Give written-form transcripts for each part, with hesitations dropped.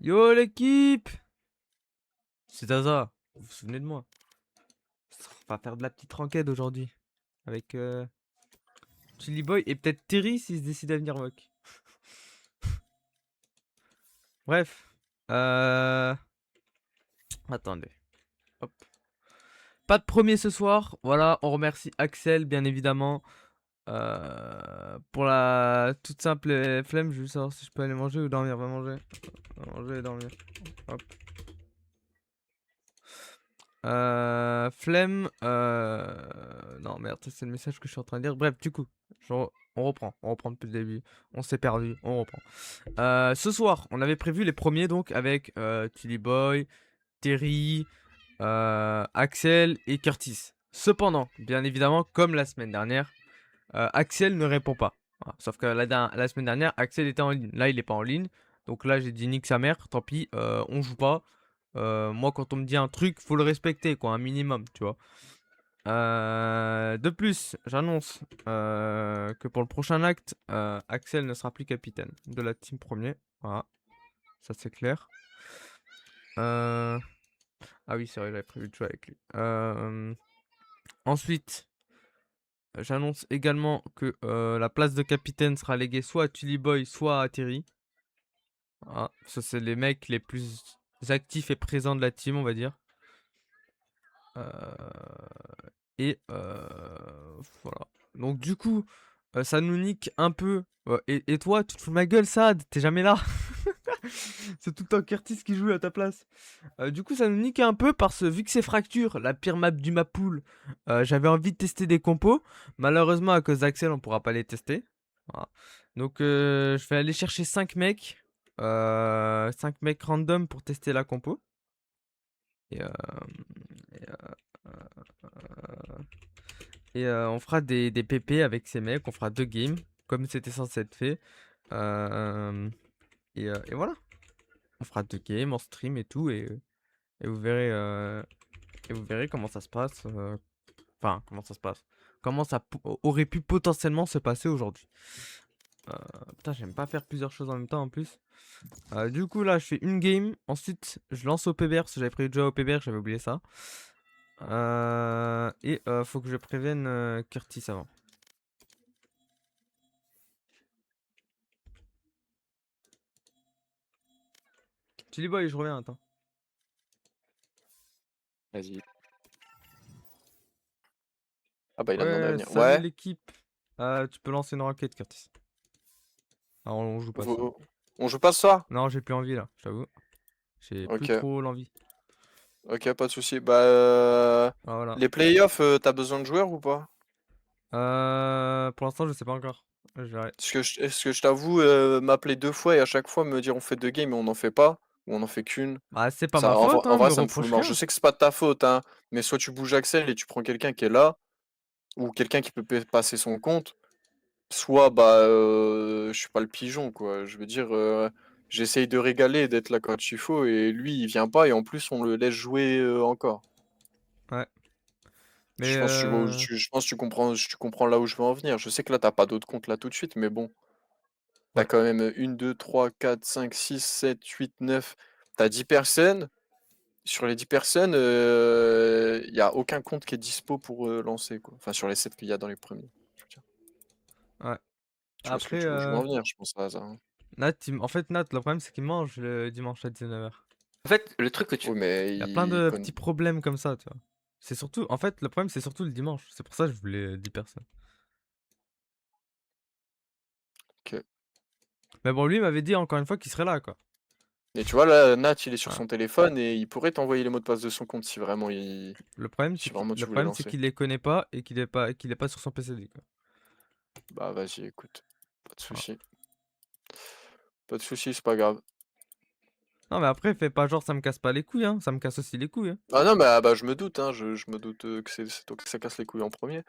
Yo l'équipe! C'est Zaza, vous vous souvenez de moi? On va faire de la petite enquête aujourd'hui. Avec Chili Boy et peut-être Terry s'il se décide à venir mock. Bref. Attendez. Hop. Pas de premier ce soir. Voilà, on remercie Axel bien évidemment. Pour la toute simple flemme, je veux juste savoir si je peux aller manger ou dormir. Va manger. Va manger et dormir. Hop. Flemme. Non, merde, c'est le message que je suis en train de lire. Bref, du coup, on reprend. On reprend depuis le début. On s'est perdu. On reprend. Ce soir, on avait prévu les premiers donc avec Tilly Boy, Terry, Axel et Curtis. Cependant, bien évidemment, comme la semaine dernière, Axel ne répond pas. Voilà. Sauf que la semaine dernière, Axel était en ligne. Là, il est pas en ligne. Donc là, j'ai dit nique sa mère. Tant pis, on joue pas. Moi, quand on me dit un truc, faut le respecter, quoi, un minimum, tu vois. De plus, j'annonce que pour le prochain acte, Axel ne sera plus capitaine de la team premier. Voilà, ça c'est clair. Ah oui, c'est vrai, j'avais prévu de jouer avec lui. Ensuite, j'annonce également que la place de capitaine sera léguée soit à Tully Boy, soit à Terry. Voilà, ça c'est les mecs les plus actifs et présents de la team, on va dire. Et voilà. Donc du coup, ça nous nique un peu. Et toi, tu te fous de ma gueule, Sad, t'es jamais là. C'est tout le temps Curtis qui joue à ta place. Du coup, ça nous nique un peu parce que vu que c'est Fracture, la pire map du map pool, j'avais envie de tester des compos. Malheureusement, à cause d'Axel, on pourra pas les tester. Voilà. Donc, je vais aller chercher 5 mecs. 5 mecs random pour tester la compo. Et, et, on fera des PP avec ces mecs. On fera 2 games, comme c'était censé être fait. Et voilà. On fera 2 games en stream et tout. Et vous verrez, comment ça se passe. Enfin, comment ça se passe. Comment ça aurait pu potentiellement se passer aujourd'hui. Putain, j'aime pas faire plusieurs choses en même temps en plus. Du coup, là, je fais une game. Ensuite, je lance au PBR parce que j'avais prévu de jouer au PBR, j'avais oublié ça. Et faut que je prévienne Curtis avant. Chili Boy, je reviens, attends. Vas-y. Ah bah il a demandé à Ouais, venir. salut Ouais. l'équipe. Tu peux lancer une enquête, Curtis. Ah, on joue pas ça. On joue pas ce soir? Non, j'ai plus envie là, j'avoue. J'ai plus Ok. trop l'envie. Ok, pas de souci. Bah Ah, voilà. les playoffs, t'as besoin de joueurs ou pas? Pour l'instant, je sais pas encore. Je verrai. Est-ce que je t'avoue m'appeler 2 fois et à chaque fois me dire on fait 2 games et on n'en fait pas ou on en fait qu'une. Bah, c'est pas Ça, ma faute, en hein, vrai, me ça me fout le reproche mort. Je rien. sais que c'est pas de ta faute, hein, mais soit tu bouges Axel et tu prends quelqu'un qui est là, ou quelqu'un qui peut passer son compte, soit bah je suis pas le pigeon, quoi. Je veux dire, j'essaye de régaler et d'être là quand il faut, et lui il vient pas et en plus on le laisse jouer encore. Ouais. Mais Je pense que tu comprends là où je veux en venir. Je sais que là t'as pas d'autres comptes là tout de suite, mais bon. T'as ouais. quand même 1, 2, 3, 4, 5, 6, 7, 8, 9. T'as 10 personnes. Sur les 10 personnes, il y a aucun compte qui est dispo pour lancer, quoi. Enfin, sur les 7 qu'il y a dans les premiers. Je veux dire. Ouais. Tu vois ce que Après, je veux en venir, je pense à ça, hein. Nat, en fait, Nat, le problème, c'est qu'il mange le dimanche à 19h. En fait, le truc que tu. Oui, mais Il y a plein il de connaît. petits problèmes comme ça, tu vois. C'est surtout, en fait, le problème, c'est surtout le dimanche. C'est pour ça que je voulais 10 personnes. Ok. Mais bon, lui il m'avait dit encore une fois qu'il serait là, quoi. Et tu vois, là, Nat, il est sur Voilà. son téléphone et il pourrait t'envoyer les mots de passe de son compte si vraiment Le tu voulais problème, c'est lancer. qu'il les connaît pas et qu'il est pas sur son PC, lui, quoi. Bah, vas-y, écoute. Pas de Voilà. souci. Pas de souci, c'est pas grave. Non, mais après, fais pas genre, ça me casse pas les couilles, hein. Ça me casse aussi les couilles, hein. Ah non, bah, je me doute, hein, je me doute que c'est toi que ça casse les couilles en premier.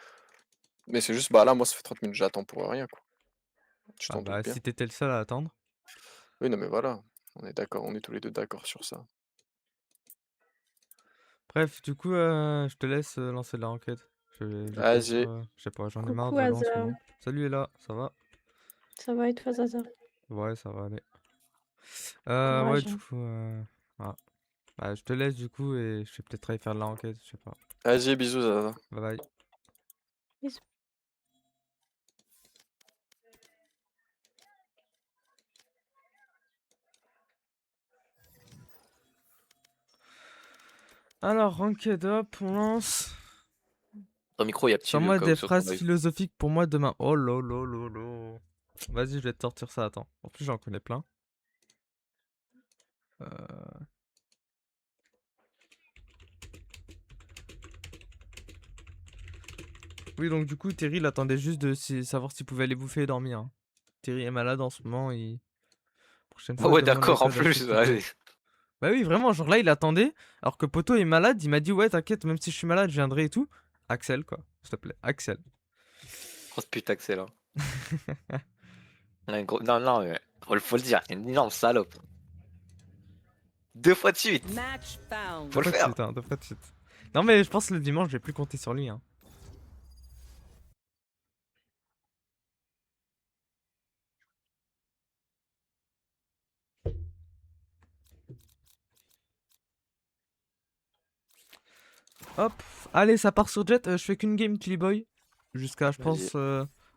Mais c'est juste, bah là, moi, ça fait 30 minutes que j'attends pour rien, quoi. Tu Ah t'en doutes bah, bien. si t'étais le seul à attendre. Oui, non, mais voilà. On est d'accord, on est tous les deux d'accord sur ça. Bref, du coup, je te laisse lancer de la enquête. J'ai pas Vas-y. je sais pas, j'en ai marre Coucou de jouer en ce Hazard, moment. Salut Ella, ça va? ça va et toi Zaza? Ouais, ça va aller. Ouais, Courage. du coup, voilà. Bah, je te laisse du coup et je vais peut-être aller faire de l'enquête, je sais pas. Vas-y, bisous, Zaza. Bye bye. Bisous. Alors, Ranked Up, on lance. Ton micro, il y a petit Sors-moi au cas où des sur ton phrases live. philosophiques pour moi demain. Oh lolo lolo. Vas-y, je vais te sortir ça, attends. En plus, j'en connais plein. Euh, Oui, donc du coup, Terry, il attendait juste de savoir s'il pouvait aller bouffer et dormir, hein. Terry est malade en ce moment, prochaine Ah fois, ouais, demande à d'accord, en Claude d'acheter plus. Poto. Allez. Bah oui, vraiment, genre là, il attendait, alors que Poto est malade, il m'a dit, ouais, t'inquiète, même si je suis malade, je viendrai et tout. Axel, quoi, s'il te plaît, Axel. Grosse pute, Axel. Hein. Non, non, mais faut le dire, c'est une énorme salope. 2 fois de suite. Match found. Faut le Deux fois de faire. suite, hein, 2 fois de suite. Non, mais je pense que le dimanche, je vais plus compter sur lui, hein. Hop, allez, ça part sur Jet. Je fais qu'une game, Tilly Boy. Jusqu'à, je Vas-y. pense,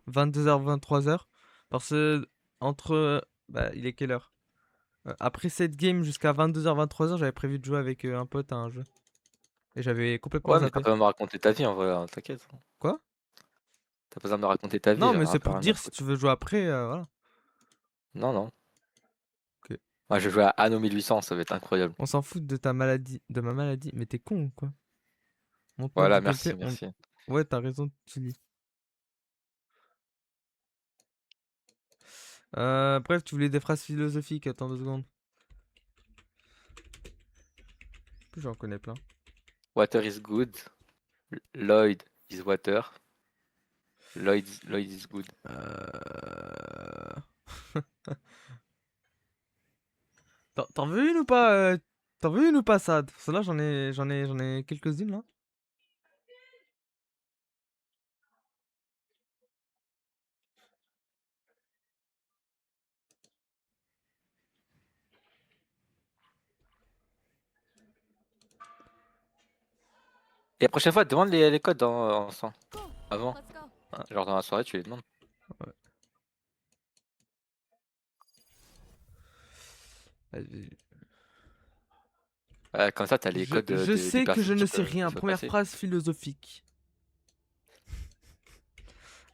22h, 23h. Parce que, entre. Bah, il est quelle heure? Après cette game, jusqu'à 22h, 23h, j'avais prévu de jouer avec un pote à un jeu. Et j'avais complètement Ouais, mais t'as zappé. pas besoin de me raconter ta vie en vrai, hein, t'inquiète. Quoi? T'as pas besoin de me raconter ta vie, Non, j'en mais ai un c'est peu pour te rien à dire si foutre. tu veux jouer après, voilà. Non, non. Ok. Moi, je vais jouer à Anno 1800, ça va être incroyable. On s'en fout de ta maladie, de ma maladie. Mais t'es con ou quoi? Montre-moi Voilà, du merci, gameplay. merci. Ouais, t'as raison, Tilly. Bref, tu voulais des phrases philosophiques. Attends 2 secondes. En plus, j'en connais plein. Water is good. Lloyd is water. Lloyd is good. T'en veux une ou pas T'en veux une ou pas, Sad? Parce que là, j'en ai quelques-unes là. Et la prochaine fois, demande les codes en sang. Go. Avant. Let's go. Hein, genre dans la soirée, tu les demandes. Vas-y. Comme ça, t'as les codes Je des sais que je personnes ne qui sais peuvent, rien. qui peuvent Première passer. phrase philosophique.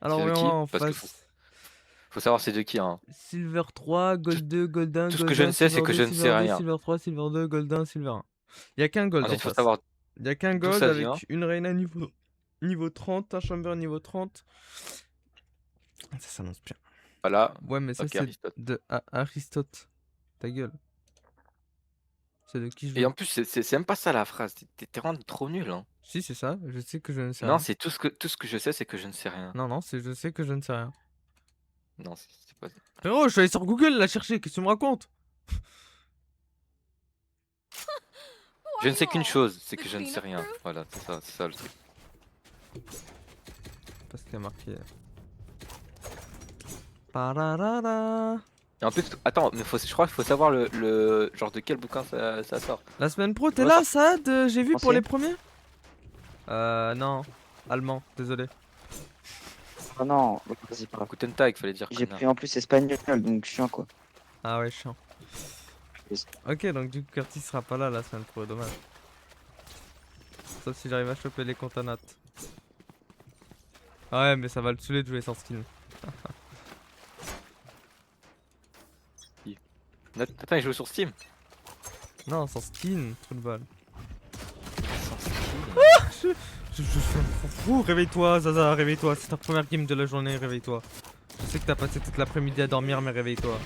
Alors, C'est de on qui? va en Parce que face. faut savoir c'est de qui, hein. Silver 3, Gold 2, Gold 1, Tout ce que Gold je 1, ne sais, c'est Silver que 2, je ne sais Silver 2, rien. Silver 3, Silver 2, Gold 1, Silver 1. Il y a qu'un Gold en Ensuite, faut face. savoir Il y a qu'un d'où Gold ça vient. avec une Reina niveau 30, un Chamber niveau 30. Ça s'annonce bien. Voilà. Ouais, mais ça, Ok, c'est Aristote. de Aristote. Ta gueule. C'est de qui je Et veux? en plus, c'est même pas ça la phrase. T'es vraiment trop nul, hein. Si, c'est ça. Je sais que je ne sais Non, rien. c'est tout ce que je sais, c'est que je ne sais rien. Non, non, c'est je sais que je ne sais rien. Non, c'est pas. Frérot, je suis allé sur Google la chercher. Qu'est-ce que tu me racontes? Je ne sais qu'une chose, c'est The que je ne queen sais of rien. fruit. Voilà, c'est ça le truc. Parce qu'il y a marqué. Pararara. Et en plus, attends, mais je crois qu'il faut savoir le genre de quel bouquin ça sort. La semaine pro, t'es Ouais, là, ça- Saad? J'ai vu pour Français. les premiers? Non. Allemand, désolé. Oh non, vas-y, pas grave. Guten Tag, fallait dire J'ai connard. pris en plus espagnol, donc chiant quoi. Ah ouais, chiant. Yes. Ok, donc du coup, Curtis sera pas là la semaine pro, dommage. Sauf si j'arrive à choper les comptes à Nat. Ah ouais, mais ça va le saouler de jouer sans skin. Attends, il joue sur Steam. Non, sans skin, trou de balle. Sans Steam. Je suis un fou, réveille-toi, Zaza, réveille-toi. C'est ta première game de la journée, réveille-toi. Je sais que t'as passé toute l'après-midi à dormir, mais réveille-toi.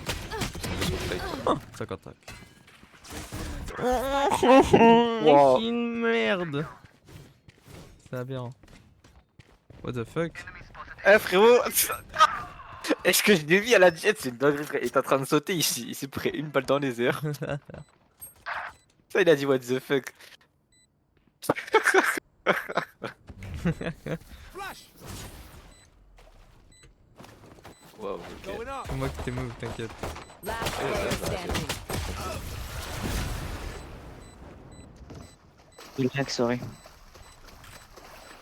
Oh, 50 Wow. Une merde. C'est aberrant. What the fuck? Eh frérot. Est-ce que je dévie à la jet? C'est une dinguerie, frère. Il est en train de sauter ici. Il s'est pris une balle dans les airs. Ça, il a dit what the fuck. Wow, ok. C'est moi qui t'ai move, t'inquiète. Last player standing. Il lag, sorry.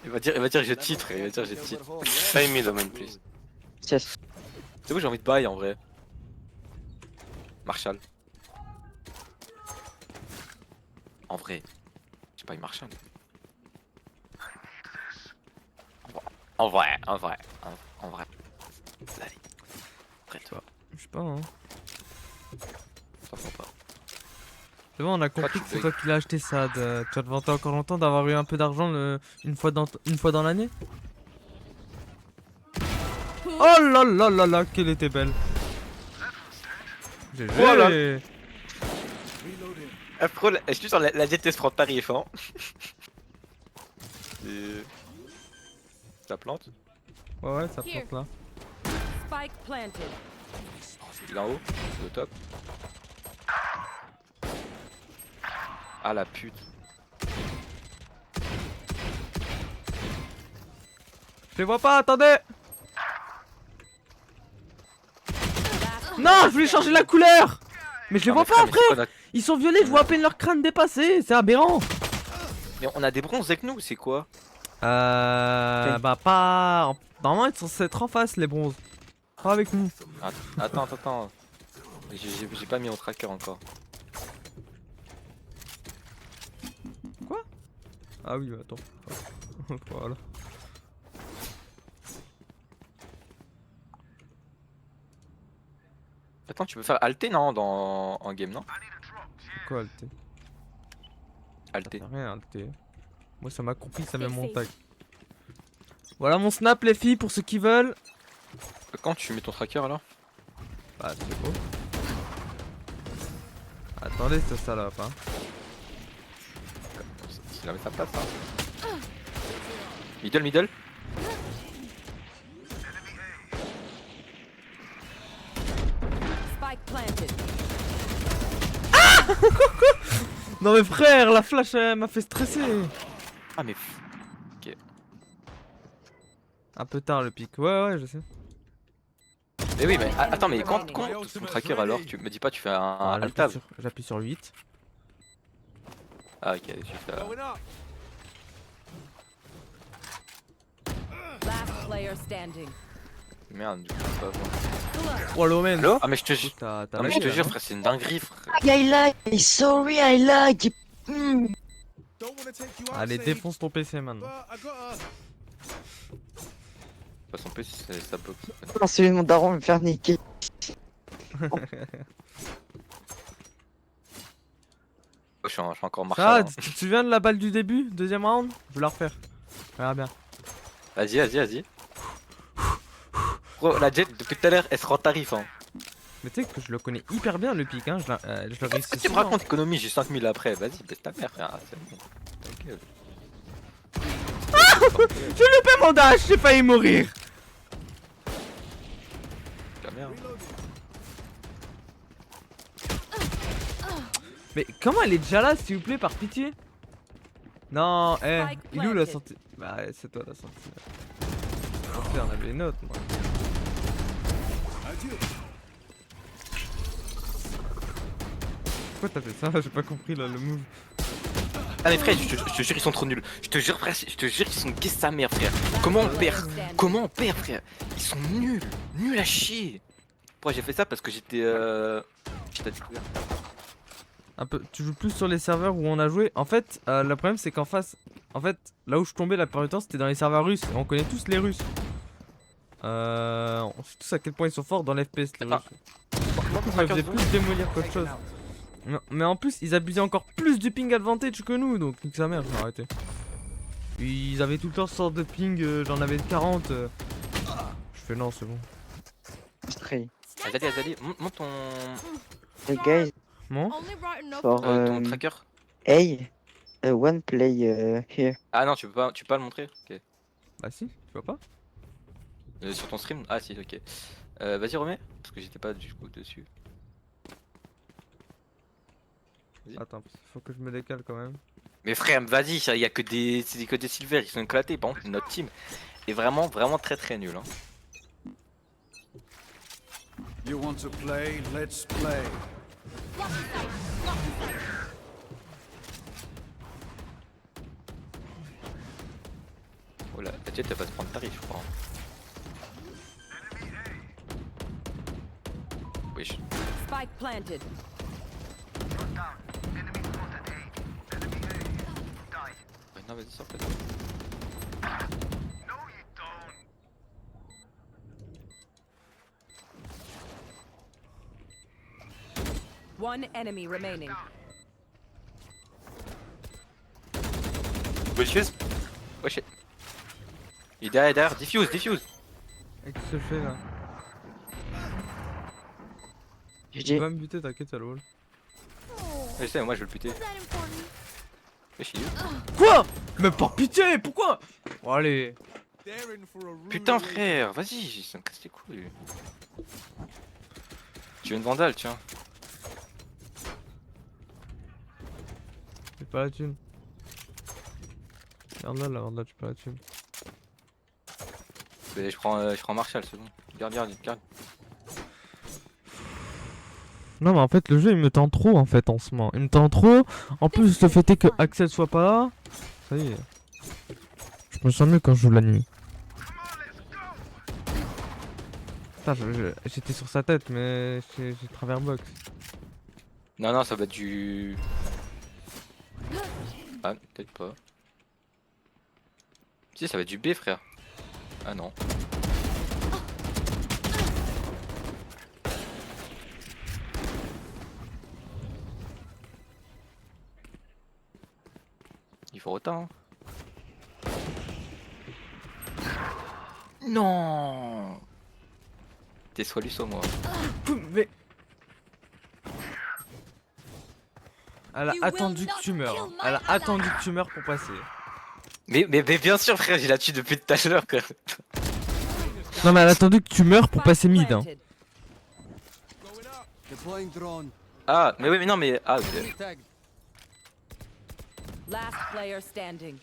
Il va dire j'ai titre, il va dire j'ai titre. Stay mid, man, please. Yes. C'est où j'ai envie de bail en vrai. Marshall. En vrai. J'ai pas eu Marshall. En vrai. Allez. Après toi, Je sais pas, hein. ça prend pas. C'est bon, on a compris que c'est toi qui l'as acheté ça. Tu vas te vanter encore longtemps d'avoir eu un peu d'argent une fois dans l'année. Oh là là là là, qu'elle était belle. GG. Voilà. Après, est-ce que sur la jet se prend tarif, hein? Et... Ça plante? Ouais, ça plante là. Spike planted. Il est en haut, au top. Ah la pute. Je les vois pas, attendez. Last Non, je voulais changer la couleur. Mais je les vois pas, frère. frère. Ils sont violets, je vois à peine leur crâne dépasser. C'est aberrant. Mais on a des bronzes avec nous, c'est quoi? Bah pas... Normalement ils sont censés être en face les bronzes. Pas avec nous. Attends. J'ai pas mis mon tracker encore. Ah oui, attends. Voilà. Attends, tu peux faire alter non en game non? Quoi, Alté? Alter. Ça fait rien, Alté. Moi ça m'a compris, ça met mon tag. Voilà mon snap les filles pour ceux qui veulent. Quand tu mets ton tracker alors? Bah c'est beau. Attendez, c'est ça là, pas. Il avait sa place hein. Middle. spike planted. Non mais frère, la flash elle m'a fait stresser. Ah mais Un peu tard le pic. Ouais, je sais. mais oui mais attends mais quand ton tracker alors tu me dis pas tu fais un alt tab. J'appuie sur 8. Ah ok tu fais Last player standing. merde du coup je peux pas voir. Oh l'omen. Allo? Ah mais je te jure. T'as Non mais je te jure frère c'est une dinguerie frère. I lag, sorry, I lag. Hmm. Allez, défonce ton PC maintenant. Pas son PC c'est sa box. Non, celui de mon daron va me faire niquer. Je suis encore Ah, Marshall. tu te souviens de la balle du début? Deuxième round? Je vais la refaire. Regarde bien. Vas-y. Bro, la jet depuis tout à l'heure elle se rend tarif hein. Mais tu sais que je le connais hyper bien le pic, hein. Je le réussis Tu me souvent. racontes économie, j'ai 5000 après, vas-y, baisse ta mère frère, c'est bon. Ta gueule. J'ai loupé mon dash, j'ai failli mourir. Ta mère. Mais comment elle est déjà là, s'il vous plaît, par pitié? Non, Spike il est où la planted. sortie? Bah, c'est toi la sortie. On avait les notes, moi. Pourquoi t'as fait ça? J'ai pas compris là le move. Ah mais frère, je te jure ils sont trop nuls. Je te jure frère, ils sont qu'est-ce sa mère frère. Comment on perd? Comment on perd frère? Ils sont nuls à chier. Pourquoi j'ai fait ça? Parce que j'étais découvert. Un peu, tu joues plus sur les serveurs où on a joué. En fait, le problème c'est qu'en face, en fait, là où je tombais la plupart du temps, c'était dans les serveurs russes. Et on connaît tous les Russes. On sait tous à quel point ils sont forts dans l'FPS les Russes. Ils faisaient plus démolir qu'autre chose. Non, mais en plus, ils abusaient encore plus du ping advantage que nous, donc nique sa mère, j'ai arrêté. Ils avaient tout le temps ce sort de ping, j'en avais 40. Je fais non, c'est bon. Stray. Vas-y, monte ton Hey guys, Bon, for ton tracker. hey, one play here. Ah non, tu peux pas le montrer. Ok. bah si, tu vois pas? Sur ton stream. Ah si, ok. Vas-y remets, parce que j'étais pas du coup dessus. Vas-y. Attends, faut que je me décale quand même. Mais frère, vas-y, il y a que des silver, ils sont éclatés. Par contre, notre team est vraiment très très nul. Hein. You want to play? Let's play. Oh là, la jet elle va se prendre Paris, je crois. Oui, Spike planted. ouais, non, vas-y, sors peut-être. One enemy remaining. Bonne chose. Oh shit. Il est derrière, diffuse. Et qu'est-ce que je fais là? Tu GG. vas me buter, t'inquiète, ça lol. Je sais, moi je veux le buter. Wesh, il est où? Quoi? Mais par pitié, pourquoi? Bon, allez. Putain, frère, vas-y, ça me casse les couilles. Tu veux une vandale, tiens. J'ai pas la thune. Regarde là, la vendette, j'ai pas la thune. Mais je prends Marshall, c'est bon. Garde. Non mais en fait le jeu il me tend trop en fait en ce moment. Il me tend trop. En plus le fait est que Axel soit pas là. Ça y est. Je me sens mieux quand je joue la nuit. Putain, j'étais sur sa tête mais j'ai travers box. Non, ça va être du... Ah, peut-être pas. Si, ça va être du B, frère. Ah non. Il faut autant. Hein. Non. T'es soit lui soit moi. Mais... Elle a attendu que tu meurs. Elle a attendu que tu meurs pour passer. Mais bien sûr, frère, j'ai la tue depuis tout à l'heure. Non mais elle a attendu que tu meurs pour Spike passer mid. Hein. planted. Deploying drone. Ah, mais oui, mais non, mais... Ah, ok. Enemy tagged. Last player standing.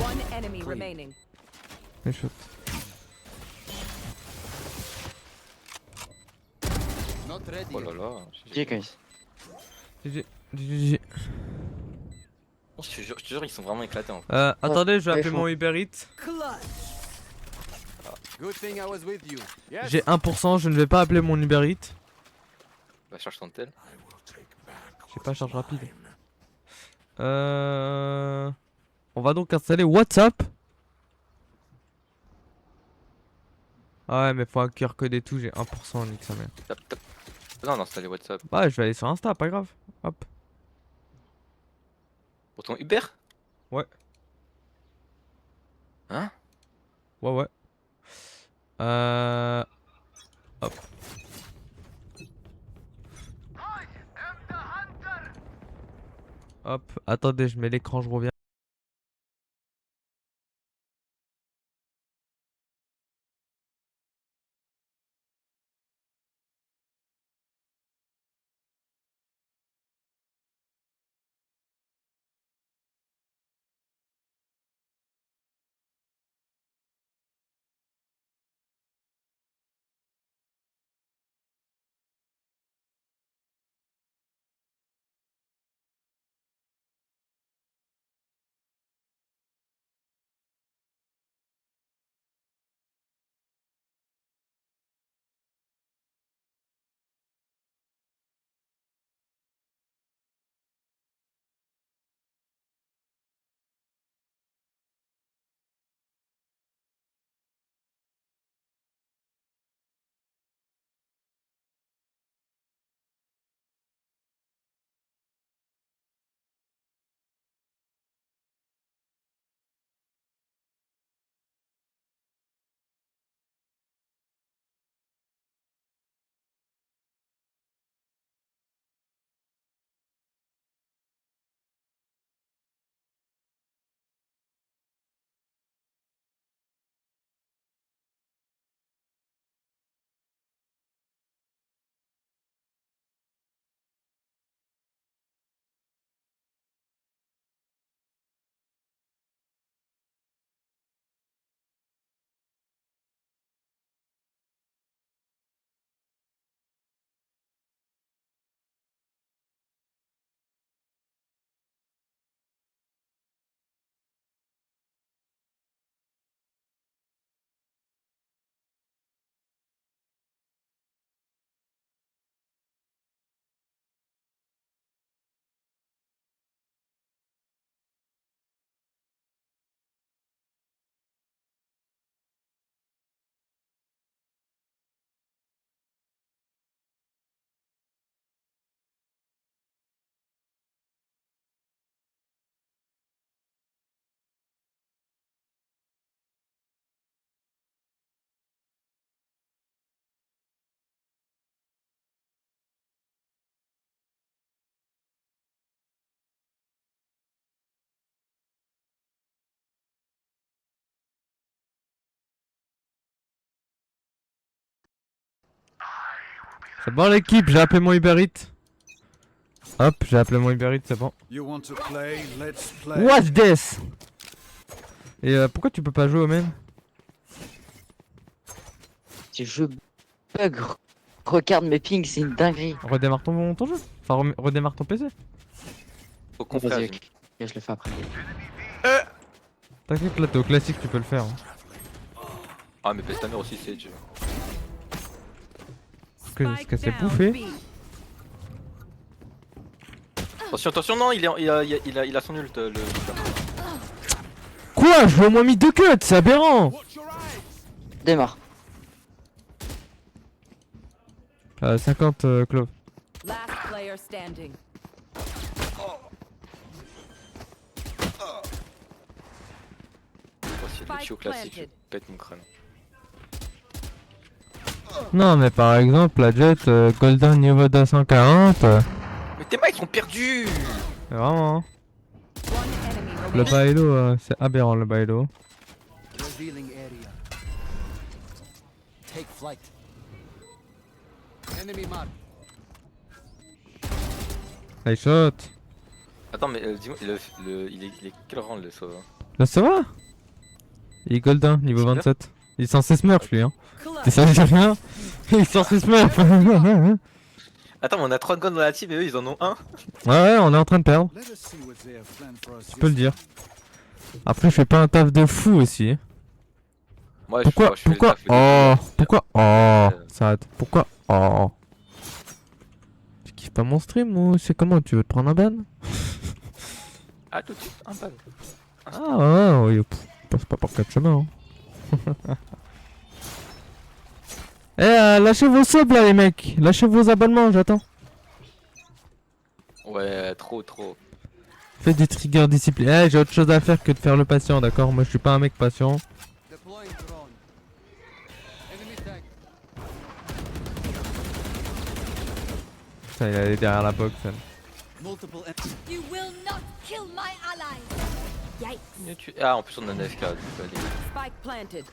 One enemy remaining. Mais shoot. Not ready. Oh là là. GG, guys. GG. Je te jure, ils sont vraiment éclatés. En fait. Attendez, je vais appeler iPhone. mon Uber Eats. Clutch. Good thing I was with you. Yes. J'ai 1%, je ne vais pas appeler mon Uber Eats. Bah, charge ton tel. J'ai pas charge rapide. On va donc installer WhatsApp. Ah ouais mais faut accueillir que des tout, j'ai 1% nique sa mère. Tape. Non, installer WhatsApp. Bah je vais aller sur Insta, pas grave. Hop. Pour ton Uber? Ouais. Hein? Ouais. Hop. Hop, attendez, je mets l'écran, je reviens. C'est bon l'équipe, j'ai appelé mon Uber Eats. Hop, j'ai appelé mon Uber Eats, c'est bon. You want to play? Let's play. What's this? Et pourquoi tu peux pas jouer au même? Si je bug, regarde mes pings, c'est une dinguerie. Redémarre ton jeu. Enfin, redémarre ton PC. Faut qu'on fasse. Vas-y, ok. Je le fais après. T'inquiète, là t'es au classique, tu peux le faire. Hein. Ah, mais Pestamer aussi, c'est Dieu. Qu'est-ce que c'est Spike down bouffé? B. Attention, attention, non, il a son ult, le. Quoi? Je lui ai au moins mis 2 cuts, c'est aberrant! Démarre. 50 Clove. Last player standing. Oh, c'est le Spike chiot classique, je planted. pète mon crâne. Non, mais par exemple, la Jet Golden niveau 240. Mais tes mecs sont perdus! C'est vraiment. Hein. One enemy Le remaining. bailo, c'est aberrant le bailo. Revealing area. Take flight. Enemy mark. Nice shot. Attends, mais dis-moi, il est quel rang le sauveur? Là ça va? Il est Golden niveau Super. 27. Il est censé smurf lui hein. Clutch. T'es ça veut dire rien? Il est censé smurf. Attends, mais on a 3 guns dans la team et eux ils en ont un. Ouais, on est en train de perdre. Let us see what they have planned for us. Tu peux le dire. Après, je fais pas un taf de fou aussi. Moi, Pourquoi? je fais le Pourquoi? taf, Oh! Pourquoi? Oh! Ça arrête. Pourquoi? Oh! Tu kiffes pas mon stream ou c'est comment? Tu veux te prendre un ban? Ah, tout de suite, un ban. Ah ouais, ouais, passe pas par 4 chemins. Hein. Eh, lâchez vos subs là, les mecs! Lâchez vos abonnements, j'attends. Ouais, trop. Faites du trigger discipline. Eh, j'ai autre chose à faire que de faire le patient, d'accord? Moi, je suis pas un mec patient. Deploying drone. Enemy tag. Putain, il allait derrière la box. elle. Multiple You will not kill my allies. Yikes. Ah, en plus on a un AFK, du coup, allez. Spike planted.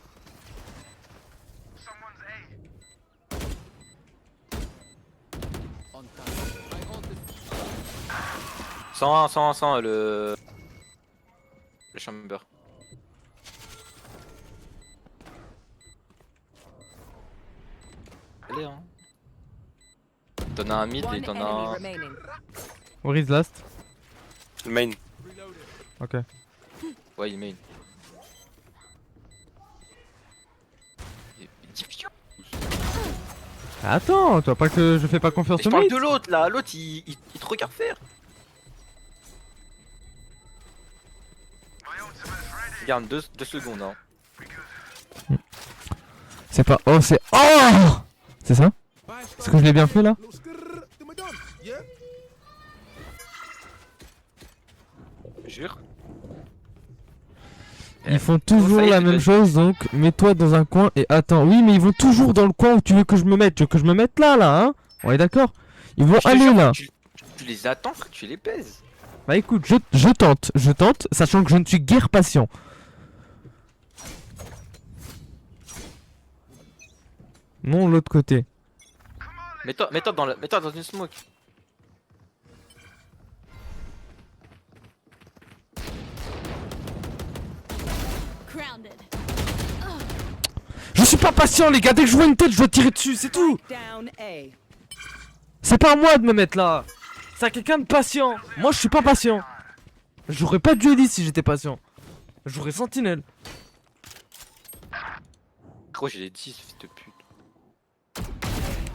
on time. I hold this. 101, le chamber. Allez, hein. T'en as un mid et One t'en enemy as un. remaining. Where is last? Le main. Ok. Ouais, il main. Attends, toi pas que je fais pas confiance Je au parle mate. de l'autre là, l'autre il te regarde faire. Regarde, 2 secondes hein. C'est pas. Oh, c'est. Oh! C'est ça? Est-ce que je l'ai bien fait là? Jure. Ils font toujours ça y est, la tu même dois- chose donc mets-toi dans un coin et attends. Oui, mais ils vont toujours dans le coin où tu veux que je me mette. Tu veux que je me mette là, hein? On est d'accord? Ils vont Je te aller jure, là. tu les attends, frère, tu les pèses. Bah écoute, je tente, sachant que je ne suis guère patient. Non, l'autre côté. Mets-toi dans une smoke. Grounded. Je suis pas patient, les gars. Dès que je vois une tête, je dois tirer dessus, c'est tout. Down A. C'est pas à moi de me mettre là. C'est à quelqu'un de patient. Moi, je suis pas patient. J'aurais pas duelé si j'étais patient. J'aurais sentinelle. Gros, j'ai les 10, fils de pute.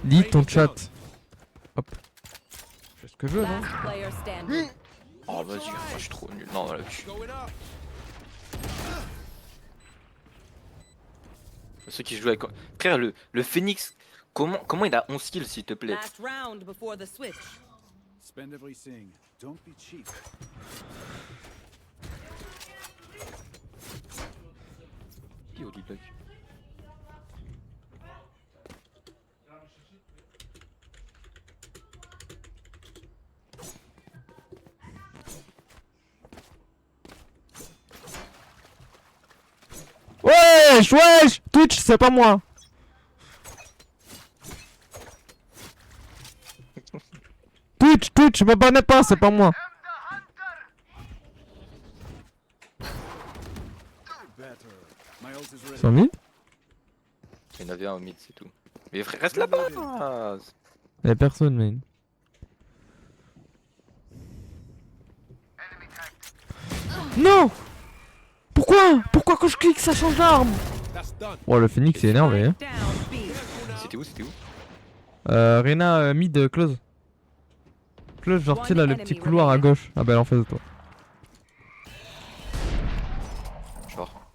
Lis ton chat. Hop. Je fais ce que je veux, non? Last player standing. Oh, vas-y, moi je suis trop nul. Non, là, ceux qui jouent avec. Frère, le Phoenix, comment il a 11 kills s'il te plaît? Last round before the switch. Spend everything. Don't be cheap. Qui, Olibug? Wesh, Twitch, c'est pas moi. Twitch, je m'abonnais pas, c'est pas moi. Better. My ult is ready. 100 000. Il y en avait un au mid, c'est tout. Mais frère, reste là-bas. Y'a personne, man. Non! Pourquoi quand je clique ça change d'arme? That's done. Oh, le Phoenix est énervé, hein. Down B. C'était où? C'était où? Reyna mid close. Close, genre tu sais là le petit couloir à gauche. Ah bah elle est en face de toi. Genre.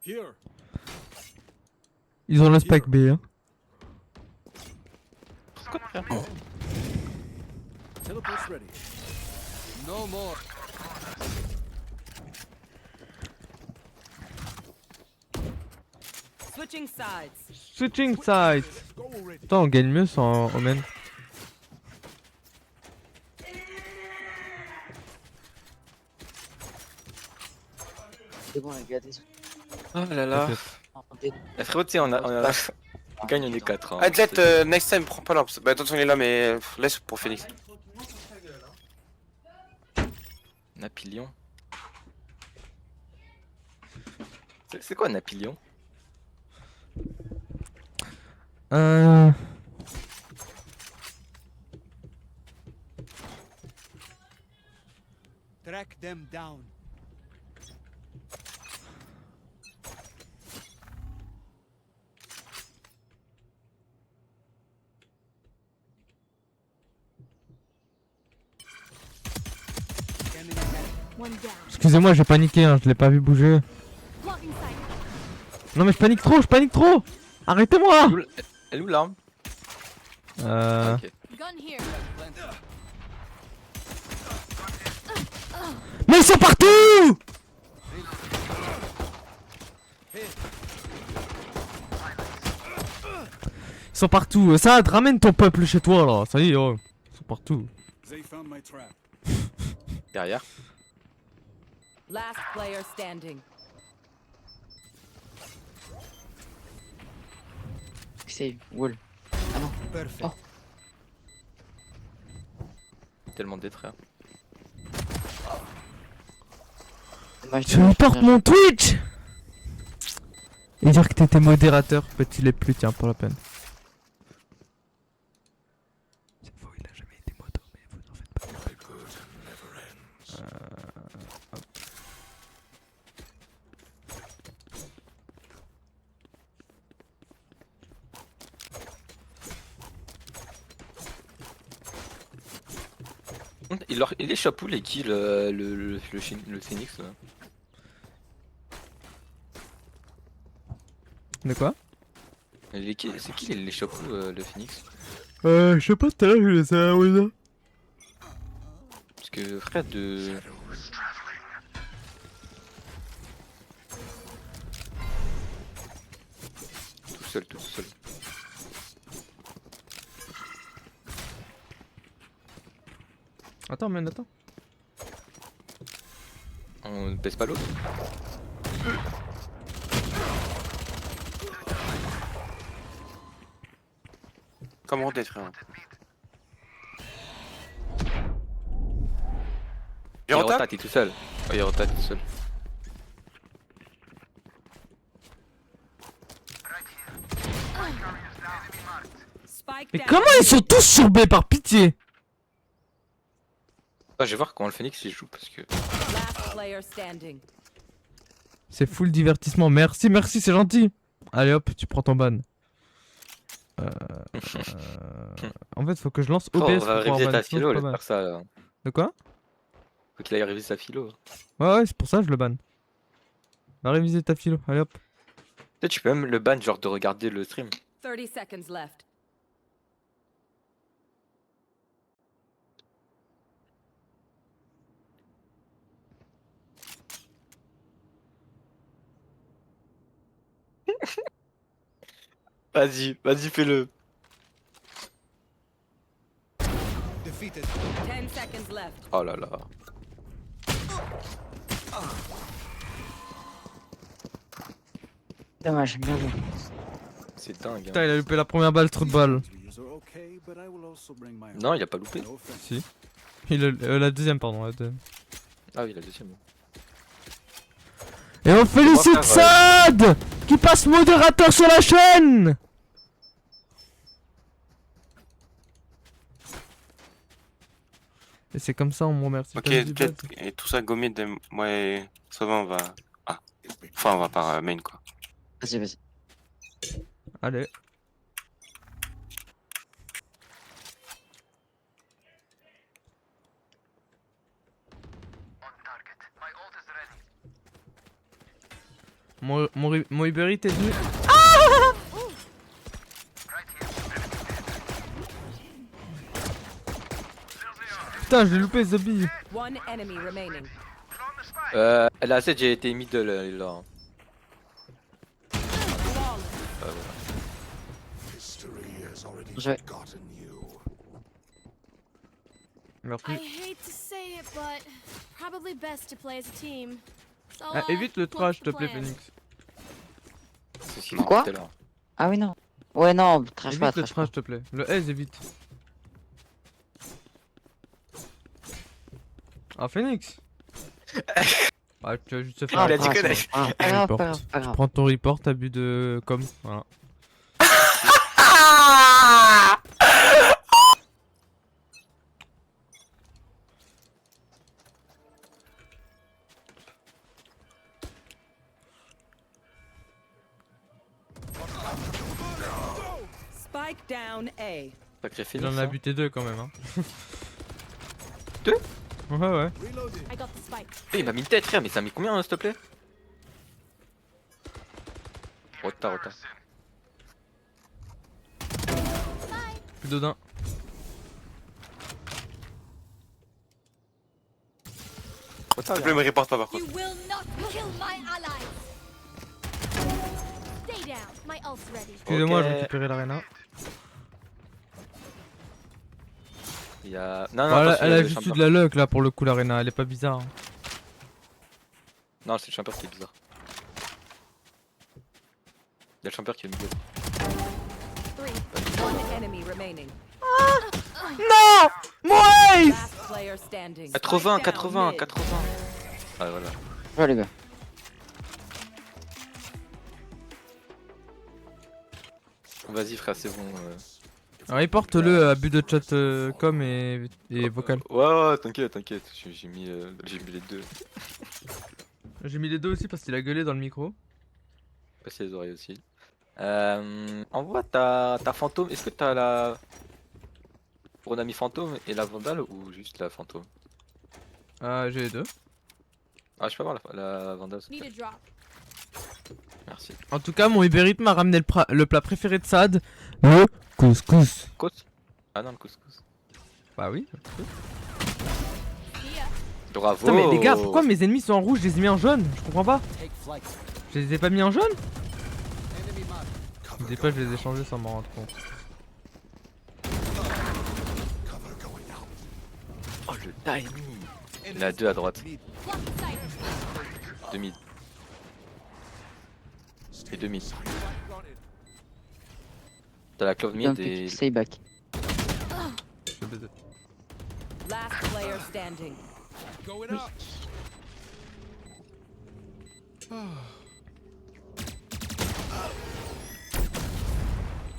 Here. Ils ont le spec B, hein. Teleport's ready. No more. Switching sides. Switching sides. Go already. Putain, on gagne mieux sans Omen. C'est bon, les gars, désolé. Oh là là. Eh, frérot, tu sais, on gagne, on est 4. Hein. Ah, Jet, next time, prends pas l'arbre. Bah, attention, il est là, mais laisse pour Phoenix. Napoléon. C'est quoi Napoléon? Track them down. Scanning ahead. One down. Excusez-moi, j'ai paniqué, hein, je l'ai pas vu bouger. Blocking sight. Non mais je panique trop. Arrêtez-moi. Elle est où l'arme? Ok. Gun here. Mais ils sont partout. Ils sont partout. Ça, ramène ton peuple chez toi là. Ça y est, oh. Ils sont partout. They found my trap. Derrière. Last player standing. Save, wall. Perfect. Tellement de détruire. Dommage, Tu reportes mon Twitch. Et dire que t'étais modérateur, petit les plus, tiens, pour la peine. C'est faux, il a jamais été modo, mais vous en faites pas. Il échappe où les kills, le Phoenix là? De quoi? C'est qui les échappe où le Phoenix? Je sais pas, tout à l'heure je laissé un Wina. Parce que frère de... Tout seul. Attends, man, attends. On baisse pas l'autre? Comment détruire? Il rotate, il est tout seul. Ouais, il rotate tout seul. Spike Mais down. comment ils sont tous sur B par pitié? Ah, je vais voir comment le Phoenix il joue parce que... Last player standing. C'est full divertissement, merci, c'est gentil. Allez hop, tu prends ton ban. En fait, faut que je lance OBS Oh, on pour va pouvoir réviser ban, ta sinon philo, c'est pas laisse ban. faire ça là. De quoi? Faut qu'il aille réviser sa philo. Ouais, c'est pour ça que je le ban. Va réviser ta philo, allez hop. Peut-être tu peux même le ban genre de regarder le stream. 30 seconds left. Vas-y, fais-le. Defeated. 10 seconds left. Oh là là. Dommage, bien joué. C'est dingue. Putain, Hein. il a loupé la première balle, trop de balles. We use our OK. okay, but I will also bring my Non, il a pas loupé. No offense. Si. La deuxième, pardon. La deuxième. Ah oui, la deuxième. Et on félicite faire, Sad qui passe modérateur sur la chaîne. Et c'est comme ça, on me remercie. Ok, pas du peut-être. bad. Et tout ça, Gomid, moi et Sauvin, on va. Ah. Enfin, on va par main, quoi. Vas-y, vas-y. Allez. Mon Uber Eats est venu. Putain, je l'ai loupé, Zombie. One enemy remaining. La 7, j'ai été middle là. Je... Merci. I hate to say it, but probably best to play as a team. So, Ah, évite le what's trash, the s'il te plaît, plan? Phoenix. C'est ce qui Quoi tout à l'heure. Ah oui, non. Ouais, non, trash pas, Évite le trash pas. trash, s'il te plaît. Le S, évite. Ah, Phoenix. Ah, tu vas juste te faire Il a un dit trash, que ouais. Ah, pas grave, Report. pas grave, pas grave. Prends ton report, abus de com. Voilà. Spike down A. Sacré Il Phoenix. en a hein. buté 2 quand même. Hein. 2? Ouais, ouais. Reloading. I got the spike. Il m'a mis une tête, frère, mais ça a mis combien, s'il te plaît? Retard. Plus d'Odin. S'il te plaît, me reporte pas par contre. You will not kill my allies. Stay down. My ult's ready. Excusez-moi, Ok. je récupérais l'arena. Il y a. Non, Voilà, attention, elle il y a le juste eu champer. de la luck là pour le coup, l'arena. Elle est pas bizarre. Hein. Non, c'est le champer qui est bizarre. Il y a le champer qui est milieu. One enemy remaining. Non! Mon ace! Last player standing. 80, Spike down 80, mid. 80. Ah voilà. Ouais, les gars. Vas-y frère, c'est bon. Reporte-le, abus de chat com et vocal. Ouais, t'inquiète. J'ai mis les deux. J'ai mis les deux aussi parce qu'il a gueulé dans le micro. Passer les oreilles aussi. Envoie ta fantôme. Est-ce que t'as la. Pour un ami fantôme et la vandale ou juste la fantôme? Ah, j'ai les deux. Ah, je peux avoir la vandale s'il te Need plaît. a drop. Merci. En tout cas, mon Uber Eats m'a ramené le plat préféré de Sad, le couscous. Côte? Ah non, le couscous. Bah oui. See ya. Bravo! Putain, mais les gars, pourquoi mes ennemis sont en rouge, je les ai mis en jaune? Je comprends pas. Take flight. Je les ai pas mis en jaune? Enemy mark. Je me dis pas, je les ai changés sans m'en rendre compte. Oh le timing! Il y en a deux à droite. Block sight. 2000. Et 2000. T'as la clove Don't mid et. stay back. Je suis baiser. Last player standing. Going up.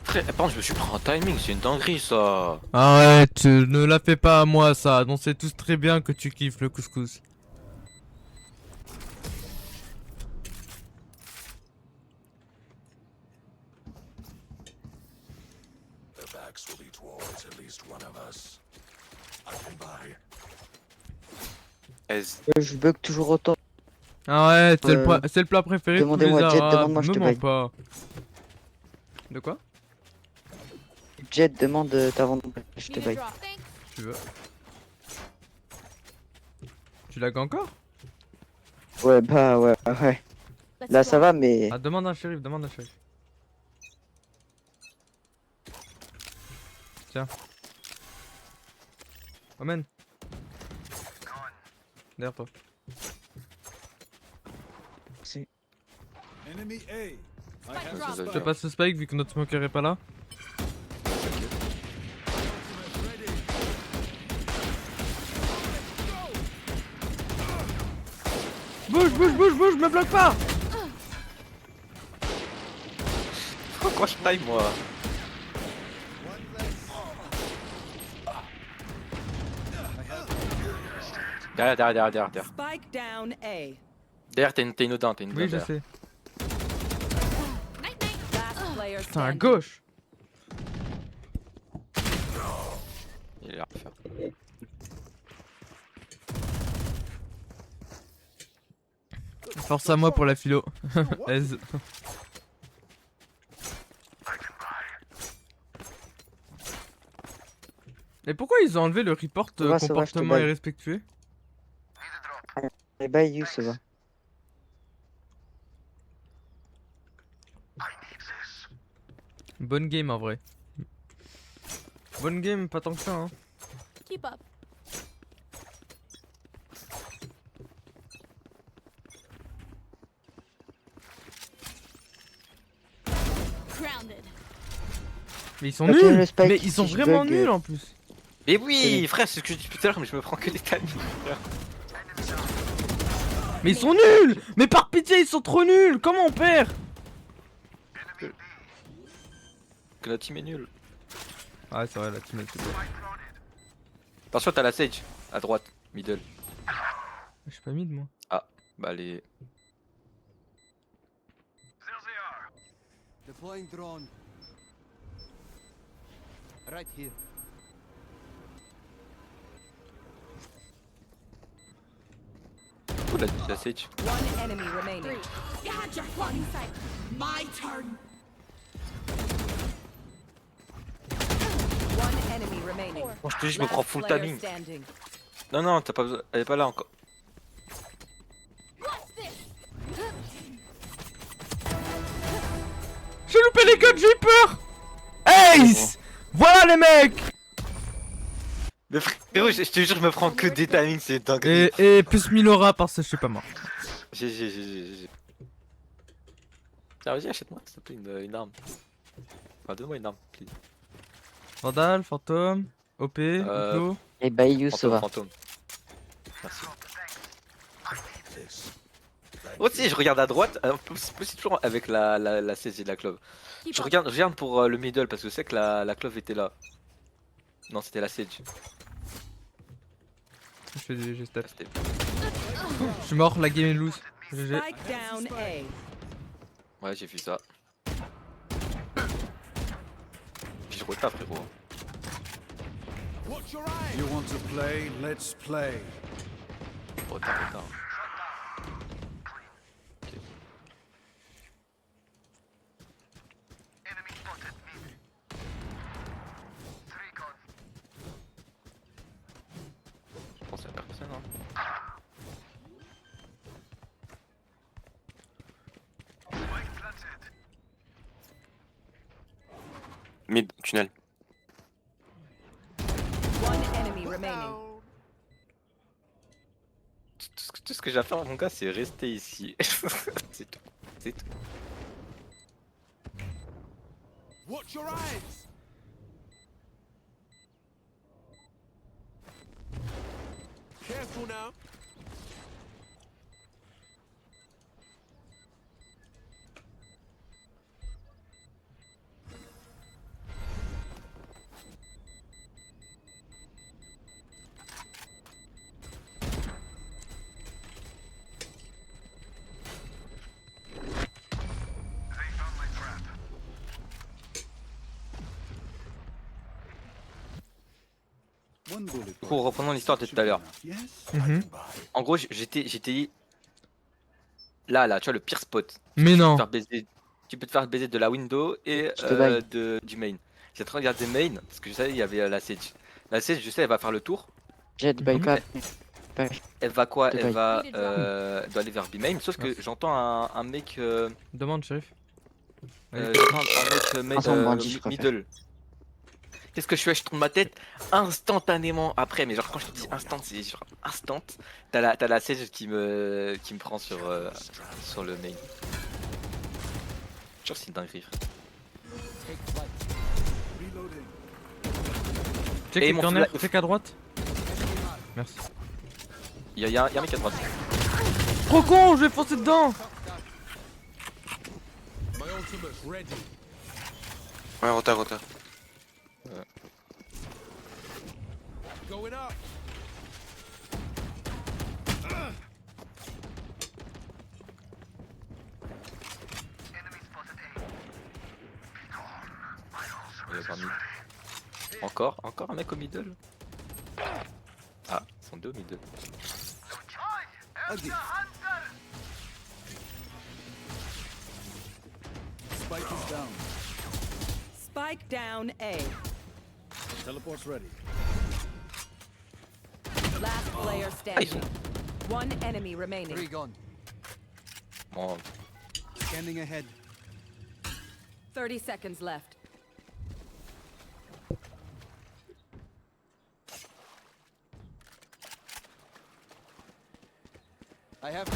Frère, par contre, je me suis pris un timing, c'est une dinguerie ça! Arrête, ne la fais pas à moi ça. On sait tous très bien que tu kiffes le couscous. Aise. Je bug toujours autant. Arrête, c'est le plat préféré de tous les demandez-moi, Jet, Arabes. demande-moi, je Me te mens bague. pas. De quoi? Jet, demande ta vente. Je te Need a bague. drop. Thanks. Tu veux? Tu lags encore? Ouais, bah ouais. Let's Là, ça go. va, mais. Ah, demande un shérif, demande un shérif. Tiens. Omen. Derrière toi. C'est- Enemy A. I have drop. the Je te spike. passe le spike vu que notre smoker est pas là. me bloque pas. Pourquoi je taille moi? Derrière. Spike down A. Derrière, t'as une Odin, t'as une Odin. Oui, je derrière. sais. Last player Putain, à standing. gauche. Il a l'air de faire. Force à moi pour la philo. Aise. Et pourquoi ils ont enlevé le report Ça va, je te comportement baille. irrespectueux? Et bye, you, ça va. Bonne game en vrai. Bonne game, pas tant que ça hein. Keep up. Grounded. Mais ils sont Ok, nuls. le Spike, Mais ils sont si je vraiment bug, nuls en plus. Mais oui, frère, c'est ce que je dis depuis tout à l'heure, mais je me prends que des timings. frère. Mais ils sont nuls. Mais par pitié, ils sont trop nuls. Comment on perd? Que notre team est nul. Ah c'est vrai, la team elle fait bien. Attention, t'as la Sage, à droite, middle. Je suis pas mid moi. Bah les... Deploying drone. Right here. Ouh, la Sage. One enemy remaining. You had your fun sight. My turn. One enemy remaining. Bon, je te dis, je me prends Last full player timing. standing. Non, non, t'as pas besoin, elle est pas là encore. What's this? J'ai loupé les codes, j'ai eu peur. Ace. Voilà les mecs. Mais frérot, je te jure, je me prends que des timings, c'est dingue. Et plus 1000 aura parce que je suis pas mort. GG. Tiens, vas-y, achète-moi, s'il te plaît, une arme. Enfin, donne-moi une arme, please. Vandal, fantôme, OP, Hugo. Et bye, you, ça va. Fantôme. Merci. Oh, tu sais, je regarde à droite, c'est toujours avec la saisie de la clove. Keep Je up. regarde pour le middle parce que je sais que la clove était là. Non, c'était la sage. Je fais des gestes. C'était- Je suis mort, la game est loose. GG. Spike down A. Ouais, j'ai vu ça. Puis je retape, frérot. Watch your eyes. You want to play? Let's play. Retape. Je pense à personne, hein. Mid, tunnel. One enemy remaining. Tout ce que j'ai à faire, mon gars, c'est rester ici. C'est tout. C'est tout. Watch your eyes. Careful now. Pour reprendre l'histoire de tout à l'heure. Mhm. En gros, j'étais là, tu vois, le pire spot. Mais Tu peux non. te faire baiser, tu peux te faire baiser de la window et Je te baille. du main. J'ai trop regardé main parce que je savais il y avait la Sage. La Sage, je sais, elle va faire le tour. Jet, bye, pas. Elle va quoi? Je te Elle baille. va doit aller vers B-main. Sauf que j'entends un mec. Demande, shérif. Allez. J'entends un mec Ensemble, Brandy, je préfère. middle. Qu'est-ce que je fais? Je tourne ma tête instantanément après. Mais genre, quand je te dis instant, c'est genre instant. T'as la Sage qui me prend sur le main. Genre, c'est une dinguerie, frère. Check Et les mon corners, fla- check à droite. Merci. Il y a un mec à droite. Trop con, je vais foncer dedans. My ultimate's ready. Ouais, retard, retard. Going up. Il y a pas mis. Encore un mec au middle. Ah, ils sont deux au middle. Ugly. Spike is down. Spike down A. Teleport's ready. Last player Ah, ils standing. sont. One enemy remaining. Three gone. Bon, Scanning ahead. 30 seconds left. I have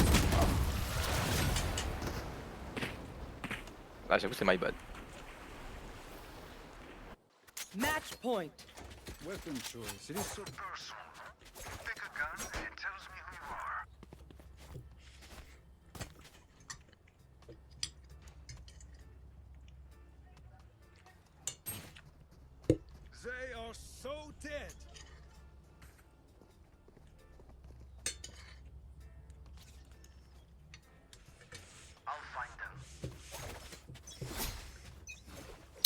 ah, j'avoue, c'est my bad. Match point. weapon choice. It is so They are so dead.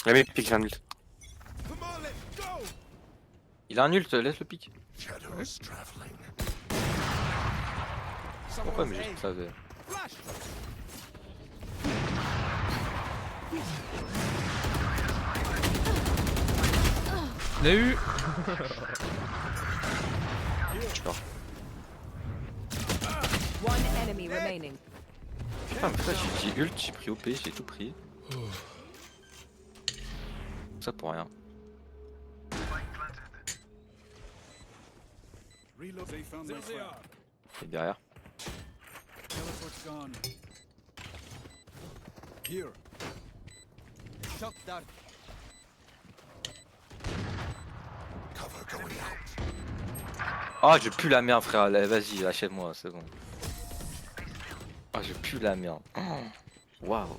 La mec pique un ult. Come on, let's go. Il a un ult, laisse le pic. Shadows traveling. Pourquoi mais juste ça Flash. Je l'ai eu. One enemy remaining. Putain, mais pourquoi j'ai dit ult, j'ai pris OP, j'ai tout pris. Ça pour rien. Reload. They found my friend. Et derrière. Teleport's gone. Here. Shock dart. Cover going out. Ah, je pue la merde, frère. Allez, vas-y, achève-moi, c'est bon. Ah, je pue la merde. Oh, waouh.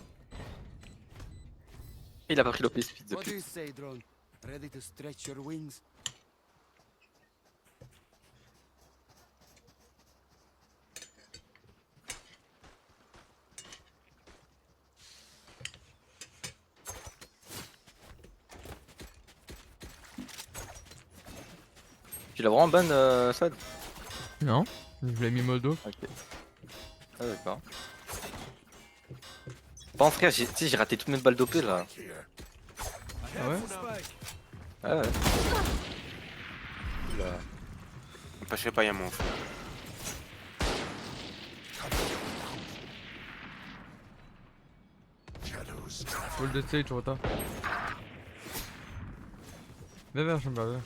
Il a pas pris l'OP speed What do depuis. you say, drone? Ready to stretch your wings? Tu l'as vraiment ban, Sad? Non, je l'ai mis moldo. Ok. Ah, d'accord. Bon, frère, tu sais, j'ai raté toutes mes balles d'OP là. Ah ouais. Ah ouais. Oula. Je sais pas, y'a mon frère. Full de stage, retard. Viens vers, chambre, viens.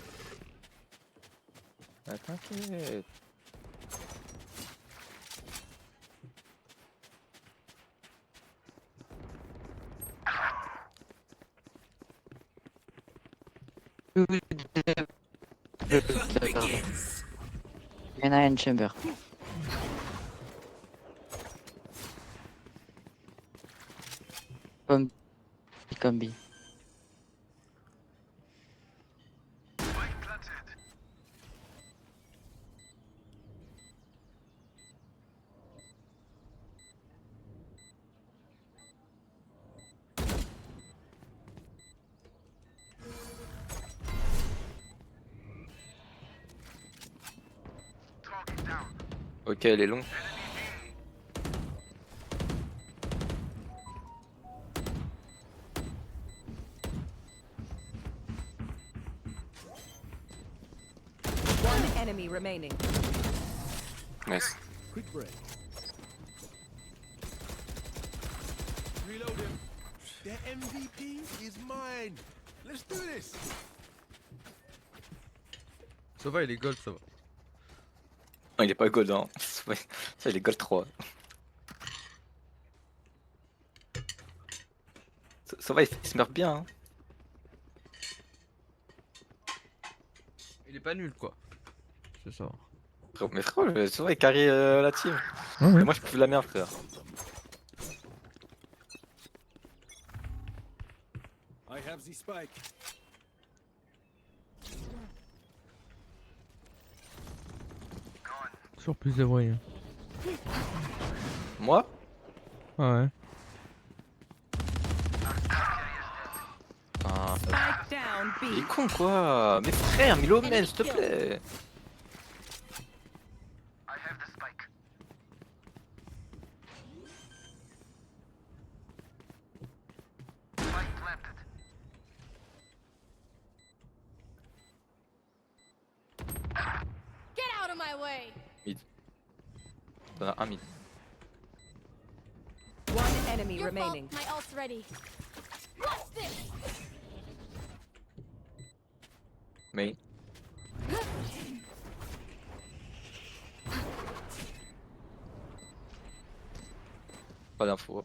Ah, t'inquiète. Il y en a une chamber. Combi. Ok, elle est longue. One enemy remaining. Nice. Quick break. Reload him. The MVP is mine. Let's do this. Ça va, il est gold, ça va. Non, il est pas gold, hein. Ouais, ça, il est gold 3. Ça va, il se meurt bien, hein. Il est pas nul, quoi. C'est ça. Mais frérot, c'est vrai, carré la team. Ouais, ouais. Et moi, je peux de la merde, frère. I have the spike. Toujours plus de bruit. Moi? Ah ouais. Ah, Spike down il B. est con quoi. Mais frère, Milomen, s'il te plaît. Get out of my way. T'en as un mid. One enemy Your fault. remaining. My ult's ready. Watch this. Mais. Pas d'infos.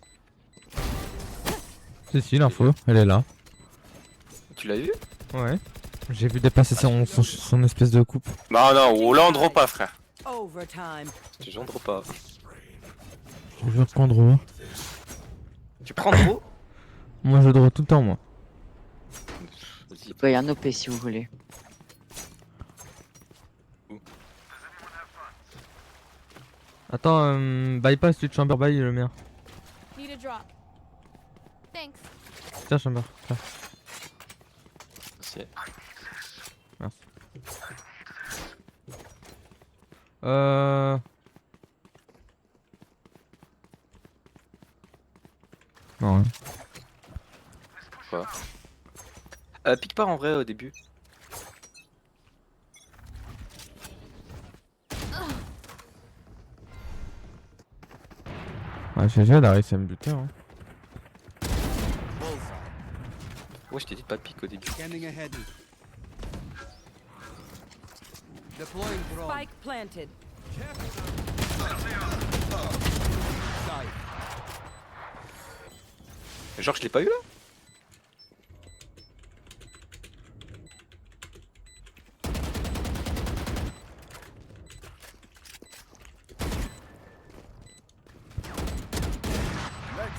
Si, l'info, elle est là. Tu l'as eu? Ouais. J'ai vu dépasser son espèce de coupe. Non, non, là on drop pas, frère. Overtime. Tu gendre pas. Je veux prendre draw. Tu prends trop? Moi je draw tout le temps, moi. Vas-y. Il peut y avoir un OP si vous voulez. Attends, bypass, tu chamber by le mien. Need a drop. Thanks. Tiens, chamber. Tiens. Merci. Merci. Non, hein. Quoi? Pique pas en vrai au début. Ouais, GG, elle a réussi à me buter. Hein. Ouais, je t'ai dit de pas pique au début. Scanning ahead. Deploying drone. Spike planted. Genre, je l'ai pas eu là?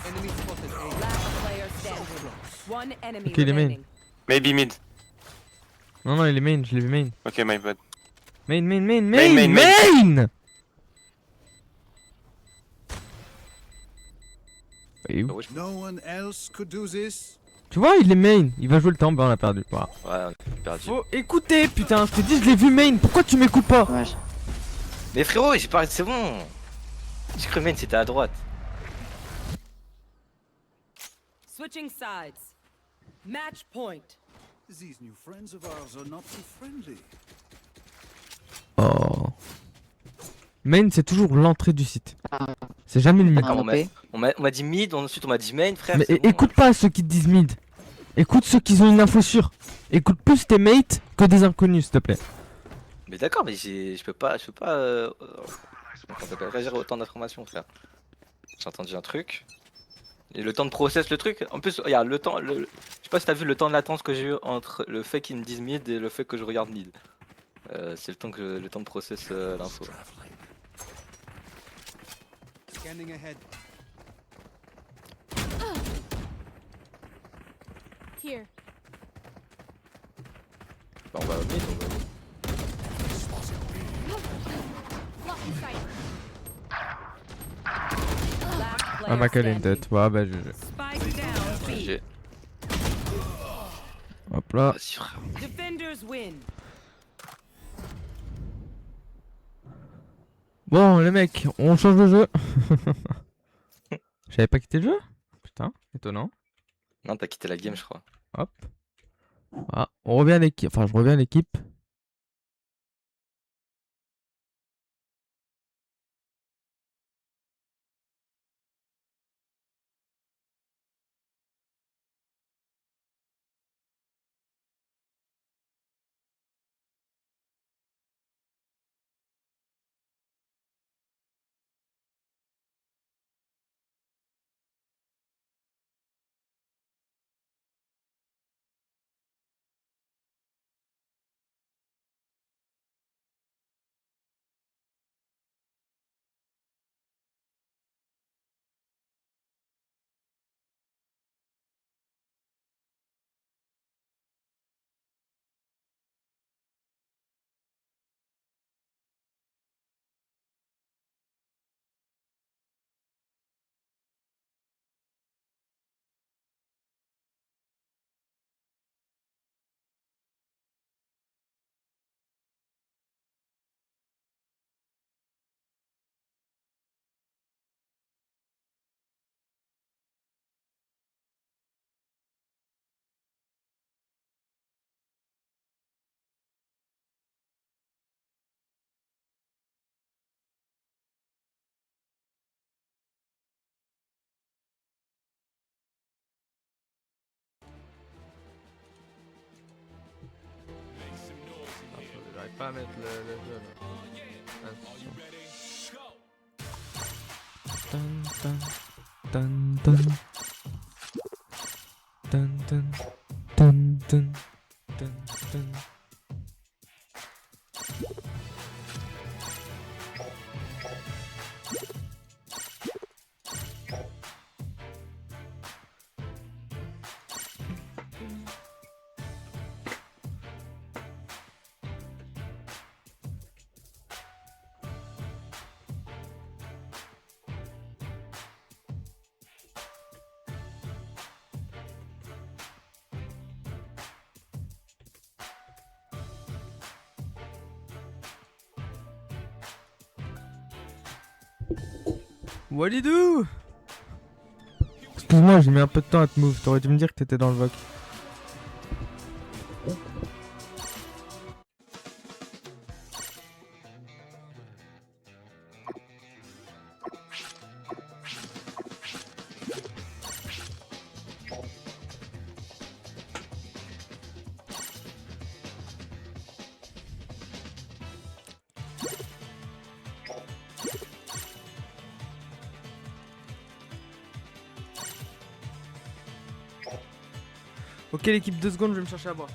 Enemy spotted A. Last player standing. One enemy Okay, the main. remaining. Maybe mid. Non, non, il est main, je l'ai vu main. Ok, my bad. Main, main, main, Main, main, main, main. Et où? Ouais, je- No one else could do this. Tu vois, il est main, il va jouer le temps, bah on a perdu. Voilà. Ouais, on a perdu. Faut écouter, putain, je te dis, je l'ai vu main, pourquoi tu m'écoutes pas? Ouais. Mais frérot, j'ai parlé, c'est bon. J'ai cru main, c'était à droite. Switching sides. Match point. These new friends of ours are not too friendly. Oh. Main, c'est toujours l'entrée du site. C'est jamais le mid. D'accord, Un on OP. m'a dit mid, ensuite on m'a dit main, frère. Mais c'est bon. écoute pas ceux qui te disent mid. Écoute ceux qui ont une info sûre. Écoute plus tes mates que des inconnus, s'il te plaît. Mais d'accord, mais je peux pas, comment ça s'appelle, réagir à autant d'informations, frère. J'ai entendu un truc. Et le temps de process le truc, en plus, regarde, je sais pas si t'as vu le temps de latence que j'ai eu entre le fait qu'ils me disent mid et le fait que je regarde mid. C'est le temps de process l'info. Scanning ahead. Here. Bah, on va au mid, on va au mid. Lock in sight. Last Ah, player ma quelle est une standing. tête. Ouais, bah, GG. Spike down B. J'ai- Hop là. Vas-y, frère. Defenders win. Bon, les mecs, on change de jeu. J'avais pas quitté le jeu? Putain, étonnant. Non, t'as quitté la game, je crois. Hop. Ah, on revient à l'équipe. Enfin, je reviens à l'équipe. pas mettre le jeu là. Attention. Dun, dun. Dun, dun. Dun, dun. Dun, dun. Walidou! Excuse-moi, j'ai mis un peu de temps à te move. T'aurais dû me dire que t'étais dans le voc. Ok l'équipe, 2 secondes, je vais me chercher à boire.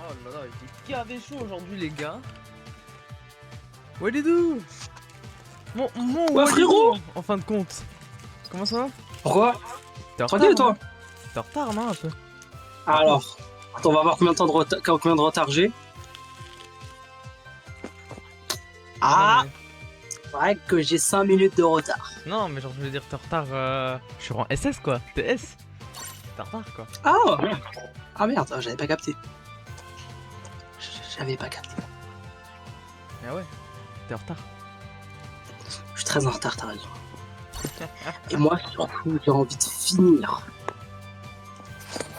Oh là là, il est gavé chaud aujourd'hui les gars. Walidou! Mon Ouais, Walidou, frérot! en fin de compte. Comment ça va? Pourquoi? T'es en Tranquille, retard, toi? non? T'es en retard, non, un peu? Alors, attends, on va voir combien de retard j'ai. Ah! Ouais, que j'ai 5 minutes de retard. Non, mais genre, je veux dire, t'es en retard. Je suis en SS quoi, TS. T'es en retard quoi. Ah! Ah merde, j'avais pas capté. J'avais pas capté. Ah ouais, t'es en retard. Je suis très en retard, t'as raison. Et moi, surtout, j'ai envie de finir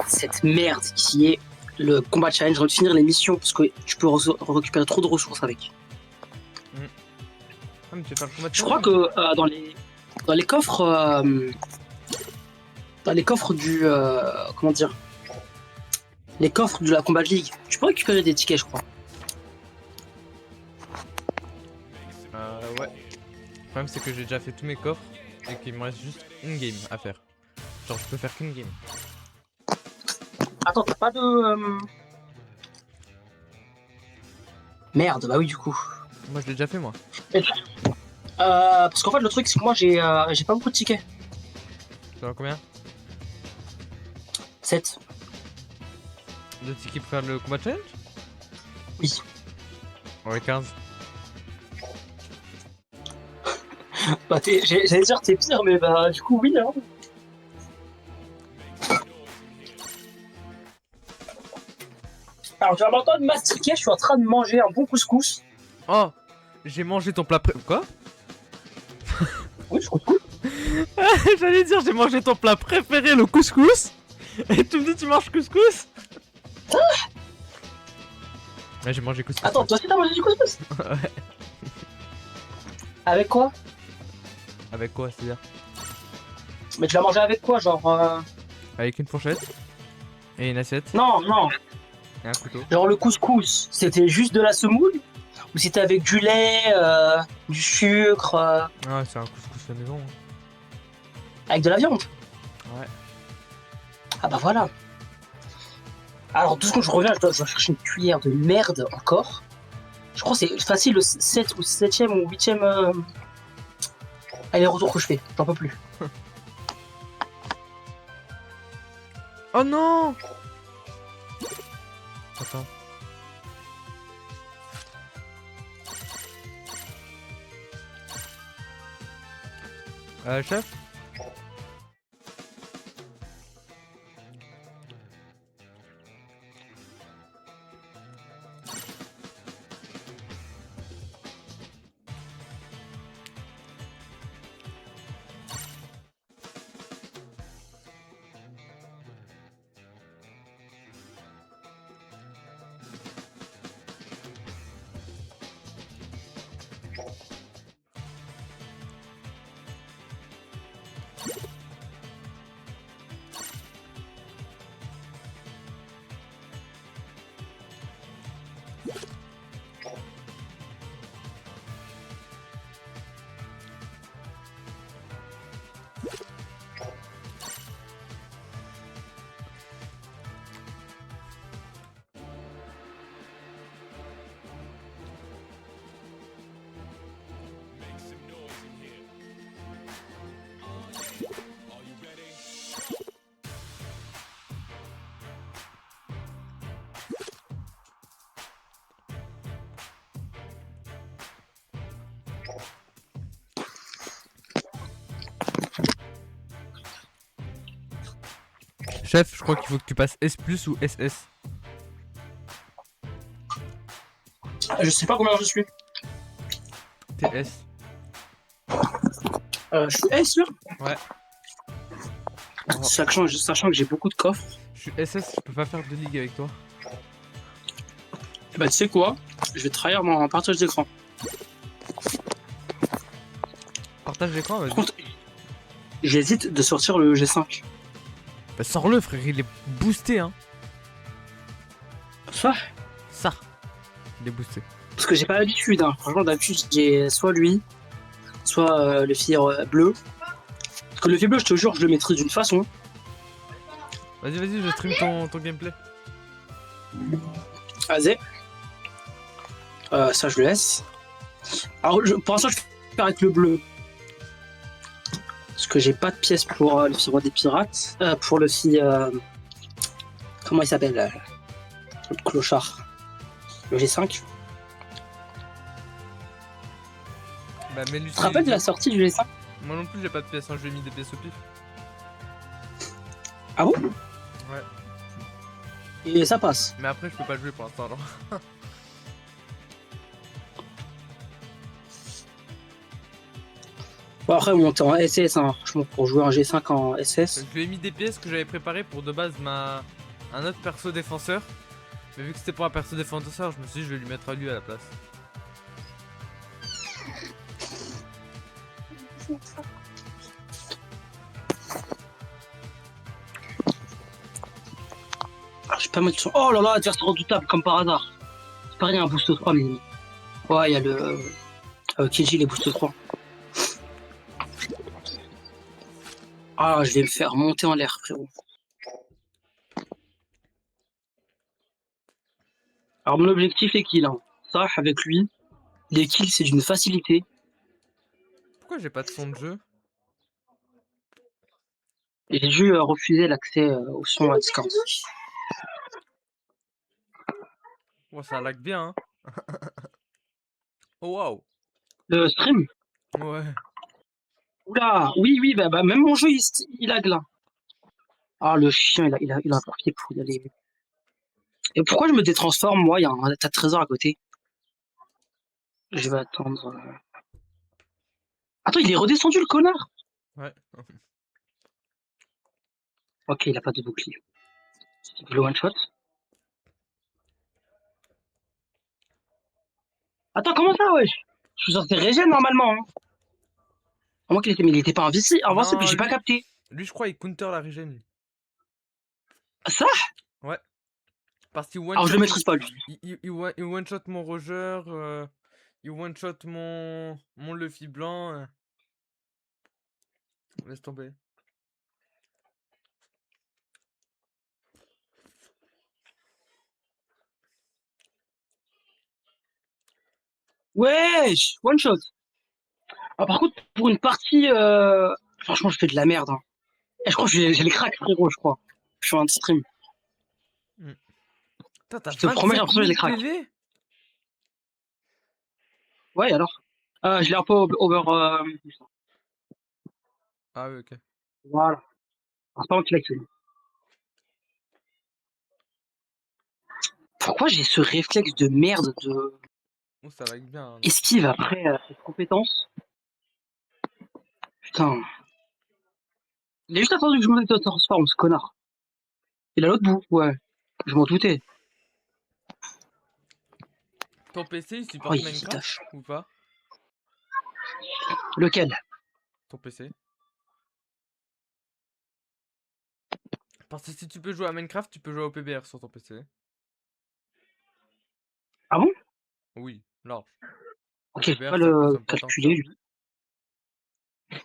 cette merde qui est le combat challenge. J'ai envie de finir les missions parce que tu peux récupérer trop de ressources avec. Ah, mais tu veux faire le combat de Je challenge? crois que dans les coffres du comment dire, les coffres de la Combat League, tu peux récupérer des tickets, je crois. Ouais. Le problème c'est que j'ai déjà fait tous mes coffres et qu'il me reste juste une game à faire. Genre je peux faire qu'une game. Attends, t'as pas de merde, bah oui du coup. Moi je l'ai déjà fait moi. Parce qu'en fait, le truc, c'est que moi, j'ai pas beaucoup de tickets. Tu as combien 7. de tickets pour faire le combat challenge? Oui. Ouais, 15. Bah, j'allais dire t'es pire, mais bah, du coup, oui, hein. Alors, tu vas m'entendre mastiquer, je suis en train de manger un bon couscous. Oh, j'ai mangé ton plat Quoi? Oui, je couscous. J'allais dire, j'ai mangé ton plat préféré, le couscous. Et tu me dis, tu manges couscous? Ouais, j'ai mangé couscous. Attends, toi aussi t'as mangé du couscous? Ouais. Avec quoi? Avec quoi, c'est-à-dire? Mais tu l'as mangé avec quoi, genre Avec une fourchette. Et une assiette. Non, non. Et un couteau. Genre le couscous, c'était juste de la semoule? Ou c'était avec du lait, du sucre, Ouais, c'est un couscous fait maison. Hein. avec de la viande? Ouais. Ah bah voilà. Alors, tout ce que je reviens, je dois chercher une cuillère de merde encore. Je crois que c'est facile le 7 ou 7ème ou 8ème aller-retour que je fais. J'en peux plus. Oh non! Attends. Chef? Make some noise in here. Are you ready? Chef, je crois qu'il faut que tu passes S+ ou SS. Je sais pas combien je suis. T'es S. Je suis S sûr. Ouais. Sachant que j'ai beaucoup de coffres. Je suis SS, je peux pas faire de ligue avec toi. Bah tu sais quoi? Je vais trahir mon partage d'écran. Partage l'écran, vas-y. Par contre, j'hésite de sortir le G5. Bah sors-le frère, il est boosté hein. Ça? Ça. Il est boosté. Parce que j'ai pas l'habitude, hein. Franchement, d'habitude, j'ai soit lui, soit le fil bleu. Parce que le fil bleu, je te jure, je le maîtrise d'une façon. Vas-y, vas-y, je stream ton gameplay. Vas-y. Ça, je le laisse. Alors, pour l'instant, je vais faire avec le bleu. Parce que j'ai pas de pièces pour le fil roi des pirates. Pour le fil. Comment il s'appelle le clochard. Le G5. Bah, mais Tu te rappelles de la sortie du G5? Moi non plus, j'ai pas de pièces, hein, je lui ai mis des pièces au pif. Ah bon? Ouais. Et ça passe. Mais après, je peux pas jouer pour l'instant alors. Bon, après, monter en SS, hein. Franchement, pour jouer un G5 en SS. Je lui ai mis des pièces que j'avais préparées pour de base un autre perso défenseur. Mais vu que c'était pour un perso défenseur, je me suis dit je vais lui mettre à lui à la place. J'ai pas mal de son. Oh là là, adversaire redoutable comme par hasard. C'est pas rien, un boost 3, mais. Ouais, il y a le. Kenji, les boost 3. Ah, je vais me faire monter en l'air, frérot. Alors, mon objectif est kill. Hein. Ça, avec lui, les kills, c'est d'une facilité. Pourquoi j'ai pas de son de jeu? J'ai dû refuser l'accès au son à Discord. Oh, ça lag bien, hein. Oh, waouh. Le stream? Ouais. Oula, oui, bah, même mon jeu, il lag là. Ah, le chien, il a un papier pour y aller. Et pourquoi je me détransforme, moi? Il y a un tas de trésors à côté. Je vais attendre. Attends, il est redescendu, le connard! Ouais. Ok, il a pas de bouclier. Le one shot. Attends, comment ça, wesh? Je suis censé régène normalement. Hein. À moins qu'il était, mais il était pas invincible, Non, j'ai pas lui- capté. Lui, je crois, il counter la régène. Lui. Ça? Ouais. Parce qu'il Alors je le maîtrise pas lui. il one shot mon Roger, il one shot mon Luffy blanc. Laisse tomber. Wesh, one shot. Ah, par contre, pour une partie, franchement, je fais de la merde. Hein. Et je crois que j'ai les cracks, frérot, je crois. Je suis en stream. Putain, t'as Je te promets, j'ai l'impression que j'ai les 25 000 cracks. PV. Ouais, alors. Je l'ai un peu over. Ah oui, ok. Voilà. C'est pas moi qui l'ai tué. Pourquoi j'ai ce réflexe de merde de Oh, ça lag bien. Hein, esquive après cette compétence? Putain. Il a juste attendu que je me transforme, ce connard. Il est à l'autre bout, ouais. Je m'en doutais. Ton PC, il Oh, supporte il Minecraft tâche. ou pas? Lequel? Ton PC. Parce que si tu peux jouer à Minecraft, tu peux jouer au PBR sur ton PC. Ah bon? Oui, large. Ok, je vais PBR, pas ça le consomme pas tant que calculer. ça.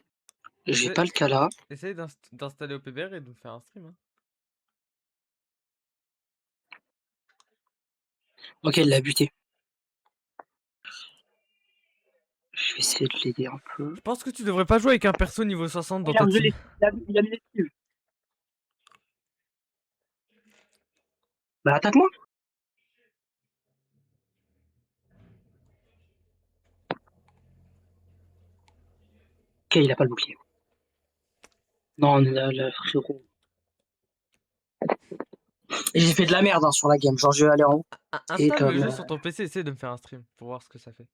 J'ai pas le cas là. Essaye d'installer au PBR et de nous faire un stream. Hein. Ok, elle l'a buté. Je vais essayer de l'aider un peu. Je pense que tu devrais pas jouer avec un perso niveau 60 dans Il a ta mis team. l'esquive. Bah attaque-moi. Ok, il a pas le bouclier. Non, le frérot. Et j'ai fait de la merde hein, sur la game. Genre, je vais aller en haut. Et Installe le comme. jeu sur ton PC, essaye de me faire un stream pour voir ce que ça fait.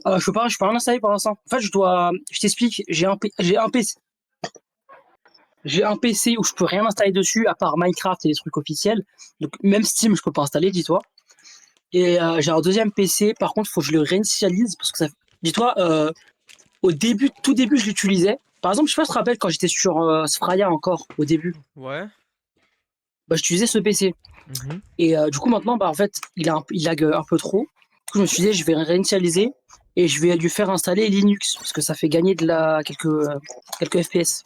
Je peux rien installer pour l'instant. En fait, je t'explique. J'ai un PC. J'ai un PC où je peux rien installer dessus à part Minecraft et les trucs officiels. Donc, même Steam, je peux pas installer, dis-toi. Et j'ai un deuxième PC. Par contre, il faut que je le réinitialise parce que ça. Dis-toi, au début, tout début, je l'utilisais. Par exemple, je sais pas si tu te rappelles quand j'étais sur Sfraya encore, au début. Ouais. Bah, j'utilisais ce PC. Et du coup, maintenant, bah, en fait, il lag un peu trop. Du coup, je me suis dit, je vais réinitialiser et je vais lui faire installer Linux parce que ça fait gagner quelques FPS.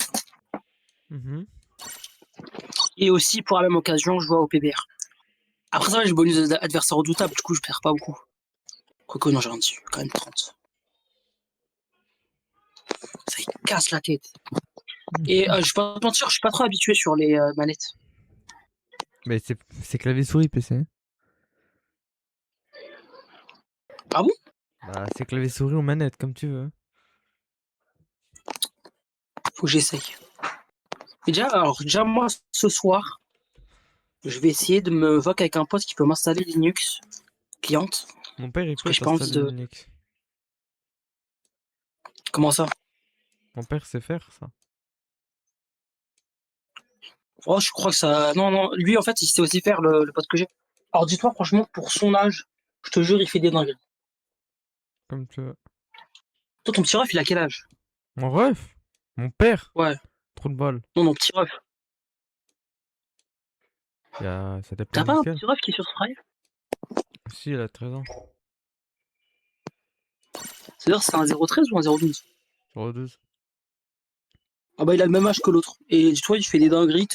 Et aussi, pour la même occasion, jouer au PBR. Après ça, j'ai bonus d'adversaire redoutable, du coup, je perds pas beaucoup. Quoique, non, j'ai rien dessus, quand même 30. Ça il casse la tête. Et je vais pas te mentir, je suis pas trop habitué sur les manettes. Mais c'est clavier souris PC. Ah bon? Bah, c'est clavier souris ou manette, comme tu veux. Faut que j'essaye. Et déjà, moi, ce soir, je vais essayer de me voc avec un pote qui peut m'installer Linux cliente. Mon père, il peut j'ai pas envie t'installer de. Linux. Comment ça? Mon père sait faire ça. Oh, je crois que ça. Non, lui, en fait, il sait aussi faire le pote que j'ai. Alors, dis-toi, franchement, pour son âge, je te jure, il fait des dingueries. Comme tu veux. Toi, ton petit ref, il a quel âge? Mon ref? Mon père? Ouais. Trop de bol. Non, petit ref. Ça dépend T'as pas un duquel. petit ref qui est sur Spray? Si, il a 13 ans. C'est-à-dire, c'est un 013 ou un 012? 012. Ah bah, il a le même âge que l'autre. Et dis-toi, il fait des dingueries,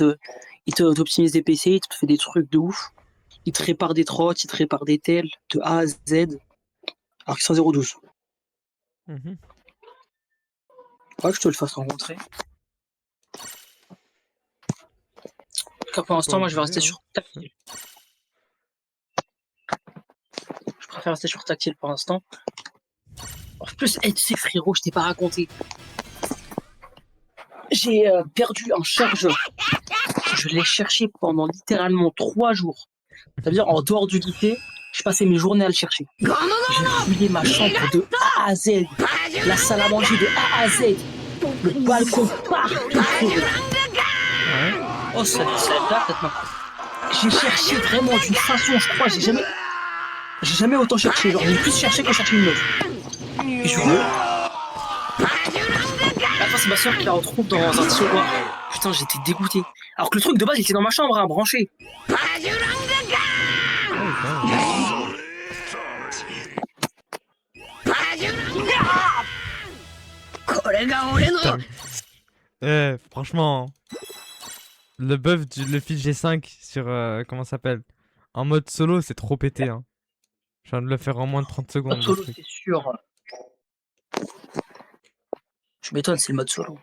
il t'optimise des PC, il te fait des trucs de ouf. Il te répare des trottes, il te répare des tels, de A à Z. Alors que c'est un 012. Ouais, que je te le fasse rencontrer. Car pour l'instant, moi, je vais rester sur tactile. Je préfère rester sur tactile pour l'instant. En plus, hey, tu sais, frérot, je t'ai pas raconté. J'ai perdu un chargeur. Je l'ai cherché pendant littéralement 3 jours. C'est-à-dire, en dehors du lycée, je passais mes journées à le chercher. J'ai fouillé ma chambre de A à Z. La salle à manger de A à Z. Le balcon partout. Oh, ça date maintenant. J'ai cherché vraiment d'une façon, je crois, j'ai jamais autant cherché. Genre, j'ai plus cherché que chercher une meuf. Et je veux. Attends, c'est ma soeur qui la retrouve dans un tiroir. Putain, j'étais dégoûté. Alors que le truc de base, il était dans ma chambre, hein, branché. Franchement, le buff du Luffy G5 sur comment ça s'appelle en mode solo, c'est trop pété. Hein. Je viens de le faire en moins de 30 secondes. Mode solo, c'est sûr. Je m'étonne, c'est le mode solo.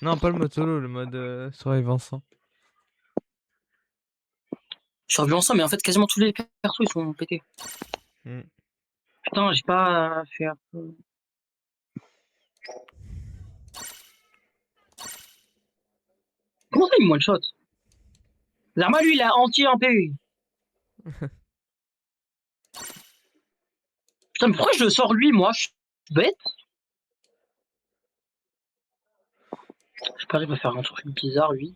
Non, pas le mode solo, le mode survivance. Survivance, mais en fait, quasiment tous les persos ils sont pétés. Putain, j'ai pas fait un peu. Comment ça, il me one-shot? L'arma, lui, il a entier en PV. Putain, mais pourquoi je le sors lui, moi? Je suis bête. Je parie qu'il va faire un truc bizarre, lui.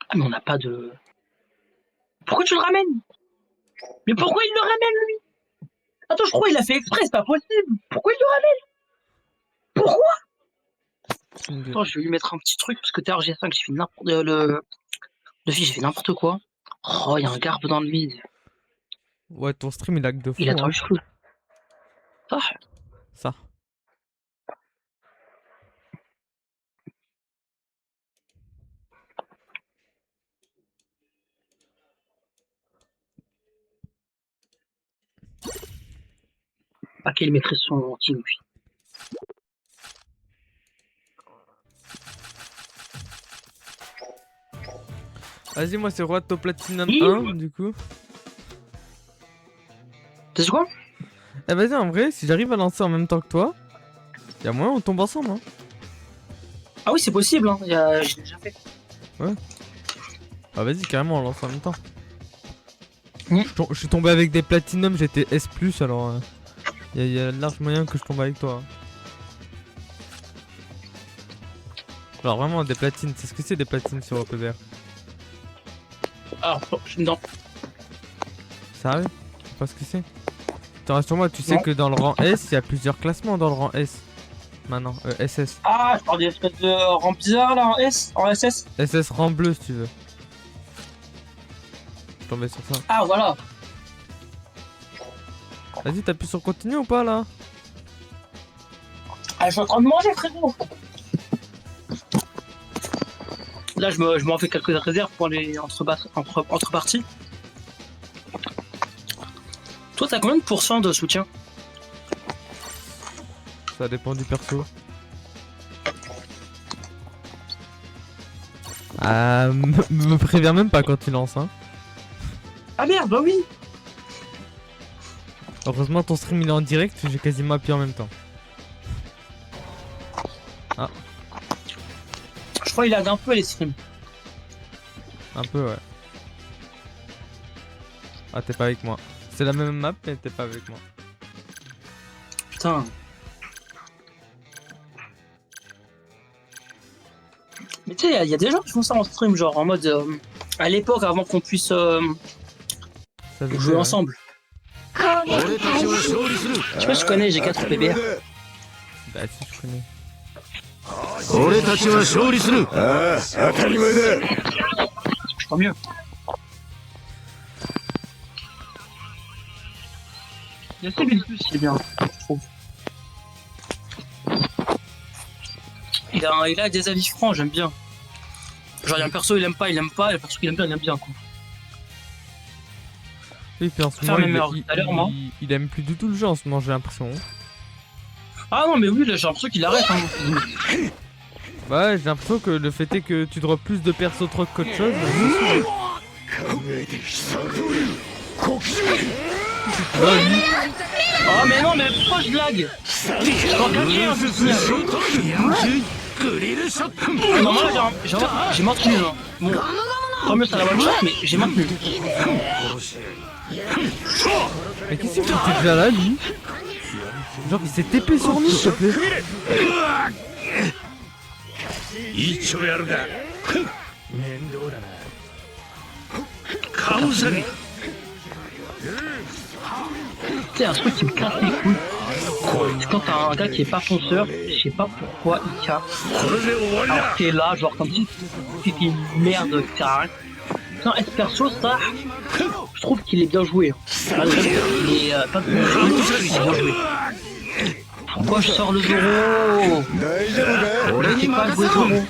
Ah, mais on n'a pas de... Pourquoi tu le ramènes? Mais pourquoi il le ramène, lui? Attends, je crois qu'il a fait exprès, c'est pas possible. Pourquoi il le ramène? Pourquoi? Attends, je vais lui mettre un petit truc, parce que tout à l'heure, G5, j'ai fait n'importe... Le fils, j'ai fait n'importe quoi. Oh, il y a un garbe dans le mid. Ouais, ton stream, il lag de fou. Il a trop flou. Ah. Ça. À quel mettrait son team, lui? Vas-y, moi c'est roi de top platinum Hi. 1 du coup. Tu sais quoi? Eh vas-y, en vrai, si j'arrive à lancer en même temps que toi, y'a moyen on tombe ensemble. Hein. Ah oui, c'est possible, hein. J'ai déjà fait. Ouais. Ah vas-y, carrément, on lance en même temps. Mmh. Je suis tombé avec des platinum, j'étais S+, alors y a large moyen que je tombe avec toi. Hein. Alors vraiment, des platines, c'est ce que c'est des platines sur OPBR? Alors, non. Sérieux? Tu sais pas ce que c'est? Rassure-moi, tu sais Non. que dans le rang S, il y a plusieurs classements dans le rang S. Maintenant, SS. Ah, je parle des espèces de rang bizarre là en S, en SS. SS rang bleu si tu veux. Je suis tombé sur ça. Ah, voilà. Vas-y, t'appuies sur continue ou pas là? Ah, je suis en train de manger, frérot. Là, je m'en fais quelques réserves pour les entre parties. Toi, t'as combien de pourcents de soutien? Ça dépend du perso. Me préviens même pas quand tu lances, hein. Ah merde, bah oui. Heureusement, ton stream il est en direct, j'ai quasiment appuyé en même temps. Ah. Je crois qu'il lag un peu les streams. Un peu, ouais. Ah, t'es pas avec moi. C'est la même map, mais t'es pas avec moi. Putain. Mais tu sais, il y a des gens qui font ça en stream, genre en mode à l'époque avant qu'on puisse jouer ensemble. Je sais pas si je connais, j'ai 4 PBR. Bah si je connais. Je crois mieux. Il y a plus, il est bien, je trouve. Il a des avis francs, j'aime bien. Genre, il y a un perso, il aime pas, et le perso qu'il aime bien, quoi. Oui, puis en ce Faire moment, mes meilleurs tout à l'heure, moi. il aime plus du tout le jeu en ce moment, j'ai l'impression. Ah non, mais oui, là j'ai l'impression qu'il arrête. Hein. Ouais, j'ai l'impression que le fait est que tu drops plus de perso truc qu'autre chose. Oh, mais non, mais pourquoi je blague? Je t'en claquer un peu. Non, moi là j'ai maintenu. Hein. Bon, tant mieux, ça la one shot, mais j'ai maintenu. Mais qu'est-ce qu'il était déjà là, lui? Genre, il s'est TP sur nous, s'il te plaît. C'est un truc qui me casse les couilles. C'est quand t'as un gars qui est pas fonceur, je sais pas pourquoi il casse. Alors t'es là, genre comme si c'était une merde qui sert à rien. Putain, être perso, ça, je trouve qu'il est bien joué. Malgré qu'il est pas de bon jeu, il est bien joué. Pourquoi je sors le Zoro? Je sais pas jouer Zoro.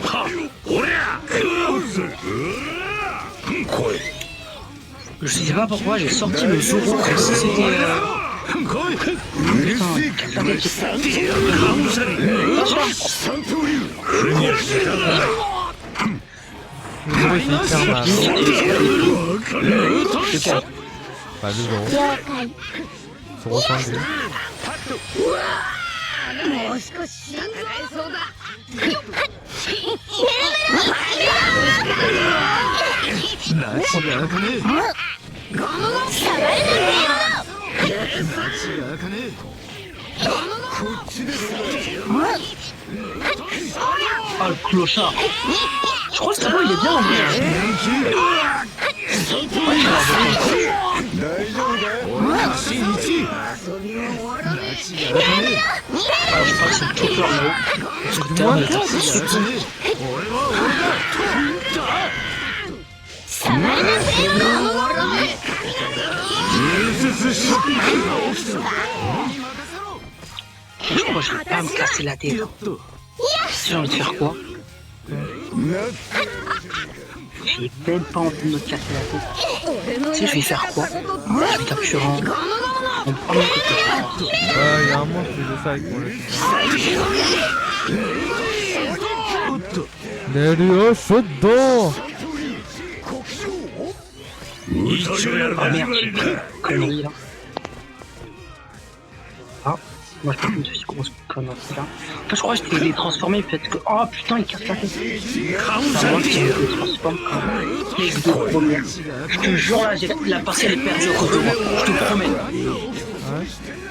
Je sais pas pourquoi j'ai sorti le Zoro comme si c'était... Pas 2 euros. Sur ressenti. Ah, le clochard. Je crois que ce il est bien en vrai. Ah, je crois que c'est le chopper là-haut. Parce que t'es un je crois que je vais pas me casser la tête. J'ai envie de faire quoi? J'ai même pas envie de me casser la tête. Tu sais, je vais faire quoi? Je vais capturer en premier côté. Ouais, il y a un mois que je faisais ça avec mon Nerio Shodo. Ah merde, j'ai pris une connerie là. Ah, moi je peux une grosse connerie là. Enfin, je crois que je t'ai transformé, peut-être que. Oh putain, il casse la tête. C'est moi qui me transforme comme les deux premiers. Je te jure là, la partie elle est perdue à cause de moi. Je te promets.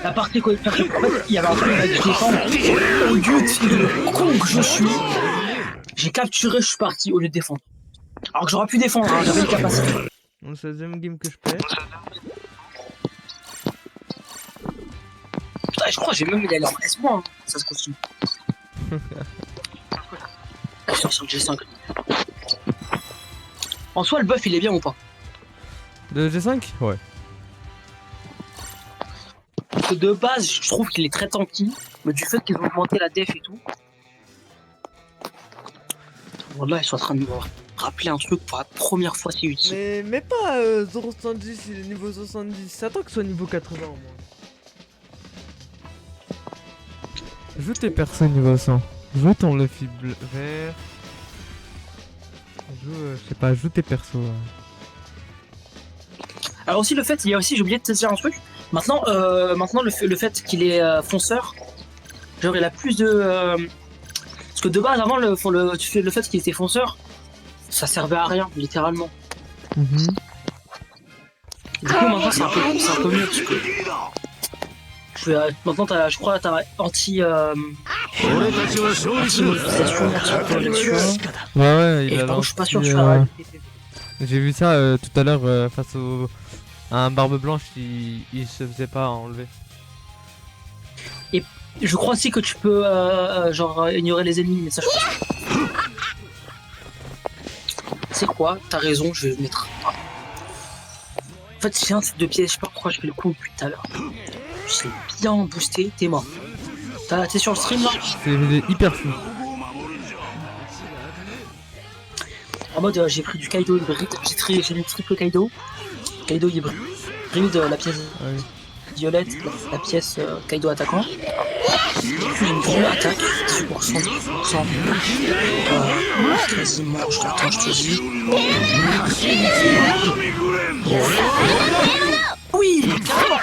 La partie qu'on est perdue, en fait, il y avait un truc avec je défendre. Au lieu de le con que je suis, j'ai capturé, je suis parti au lieu de défendre. Alors que j'aurais pu défendre, hein, j'avais une capacité. Mon 16ème game que je perds. Putain, je crois que j'ai même il a en S-, hein, ça se costume. Je sors sur le G5. En soi, le buff il est bien ou pas? De G5? Ouais. Parce que de base, je trouve qu'il est très tanky, mais du fait qu'ils ont augmenté la def et tout. Voilà, ils sont en train de me rappeler un truc pour la première fois, c'est utile. Mais pas 0,70, il est niveau 70. Attends que ce soit niveau 80 au moins. Joue tes persos niveau 100. Joue ton Luffy vert. Joue, je sais pas, joue tes persos. Alors aussi le fait, il y a aussi, j'ai oublié de te dire un truc. Maintenant, le fait qu'il est fonceur, genre il a plus de... Parce que de base, avant, le fait qu'il était fonceur, ça servait à rien, littéralement. Du coup, maintenant, c'est un peu mieux, parce que... Maintenant, je crois que t'as anti-mobilisation, anti-projection. Ouais, il et a par contre, je suis pas sûr que lancé, tu as... J'ai vu ça tout à l'heure face à un barbe blanche, il se faisait pas enlever. Et je crois aussi que tu peux genre ignorer les ennemis, mais ça je pense. C'est quoi? T'as raison, je vais mettre. En fait, j'ai un type de piège, je sais pas pourquoi je fais le coup depuis tout à l'heure. Je l'ai bien boosté, t'es mort. T'es sur le stream là? C'est hyper fou. En mode, j'ai pris du Kaido hybride, j'ai mis triple Kaido. Kaido hybride. Grid, la pièce Oui. violette, la pièce Kaido attaquant. Une grande attaque sur 110%. Quasiment, je t'attends, je te dis. Oui, carrément.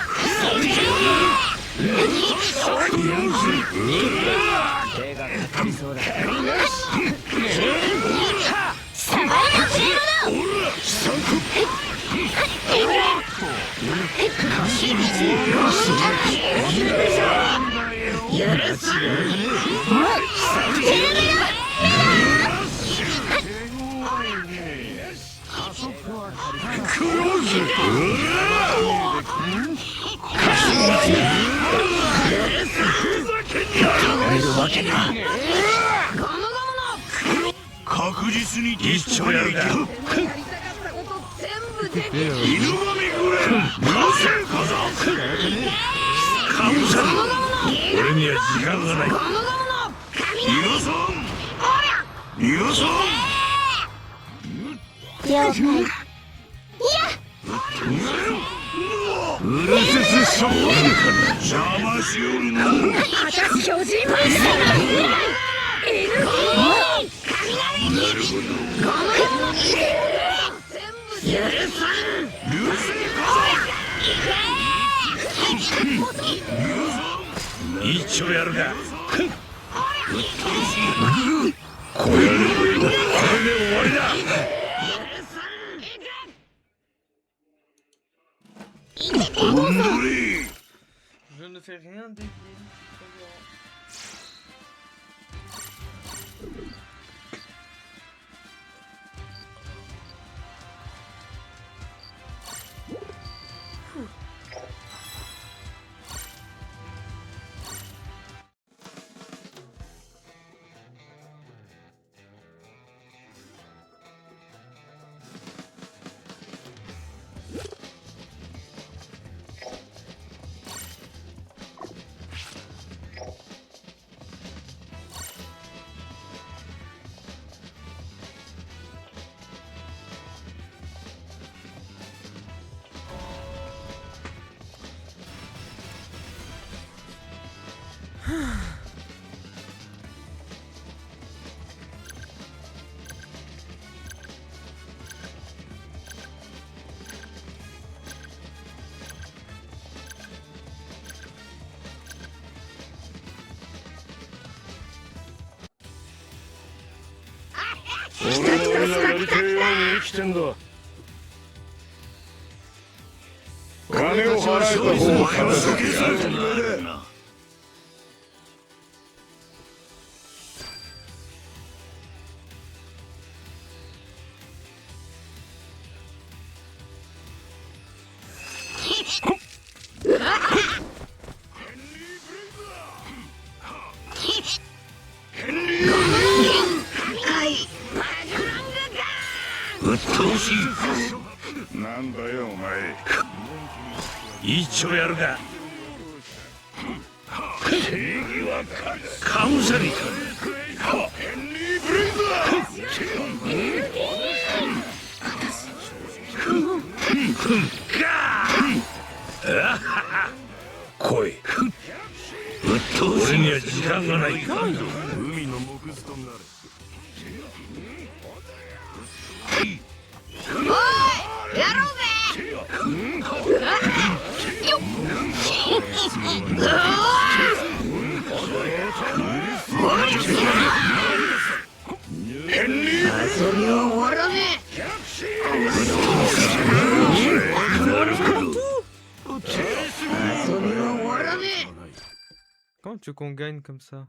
Je ne fais rien débile. Comment tu veux qu'on gagne comme ça?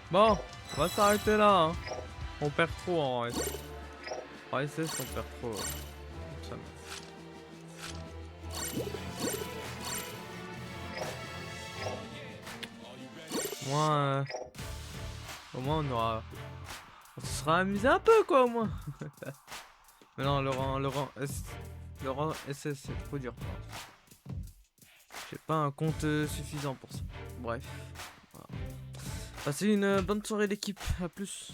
Bon, on va s'arrêter là. Hein. On perd trop en RS. En SS, on perd trop. Ça me- Au moins on aura... On se sera amusé un peu quoi au moins. Mais non, le rang SS, c'est trop dur. J'ai pas un compte suffisant pour ça. Bref. Voilà. Passez une bonne soirée l'équipe. À plus.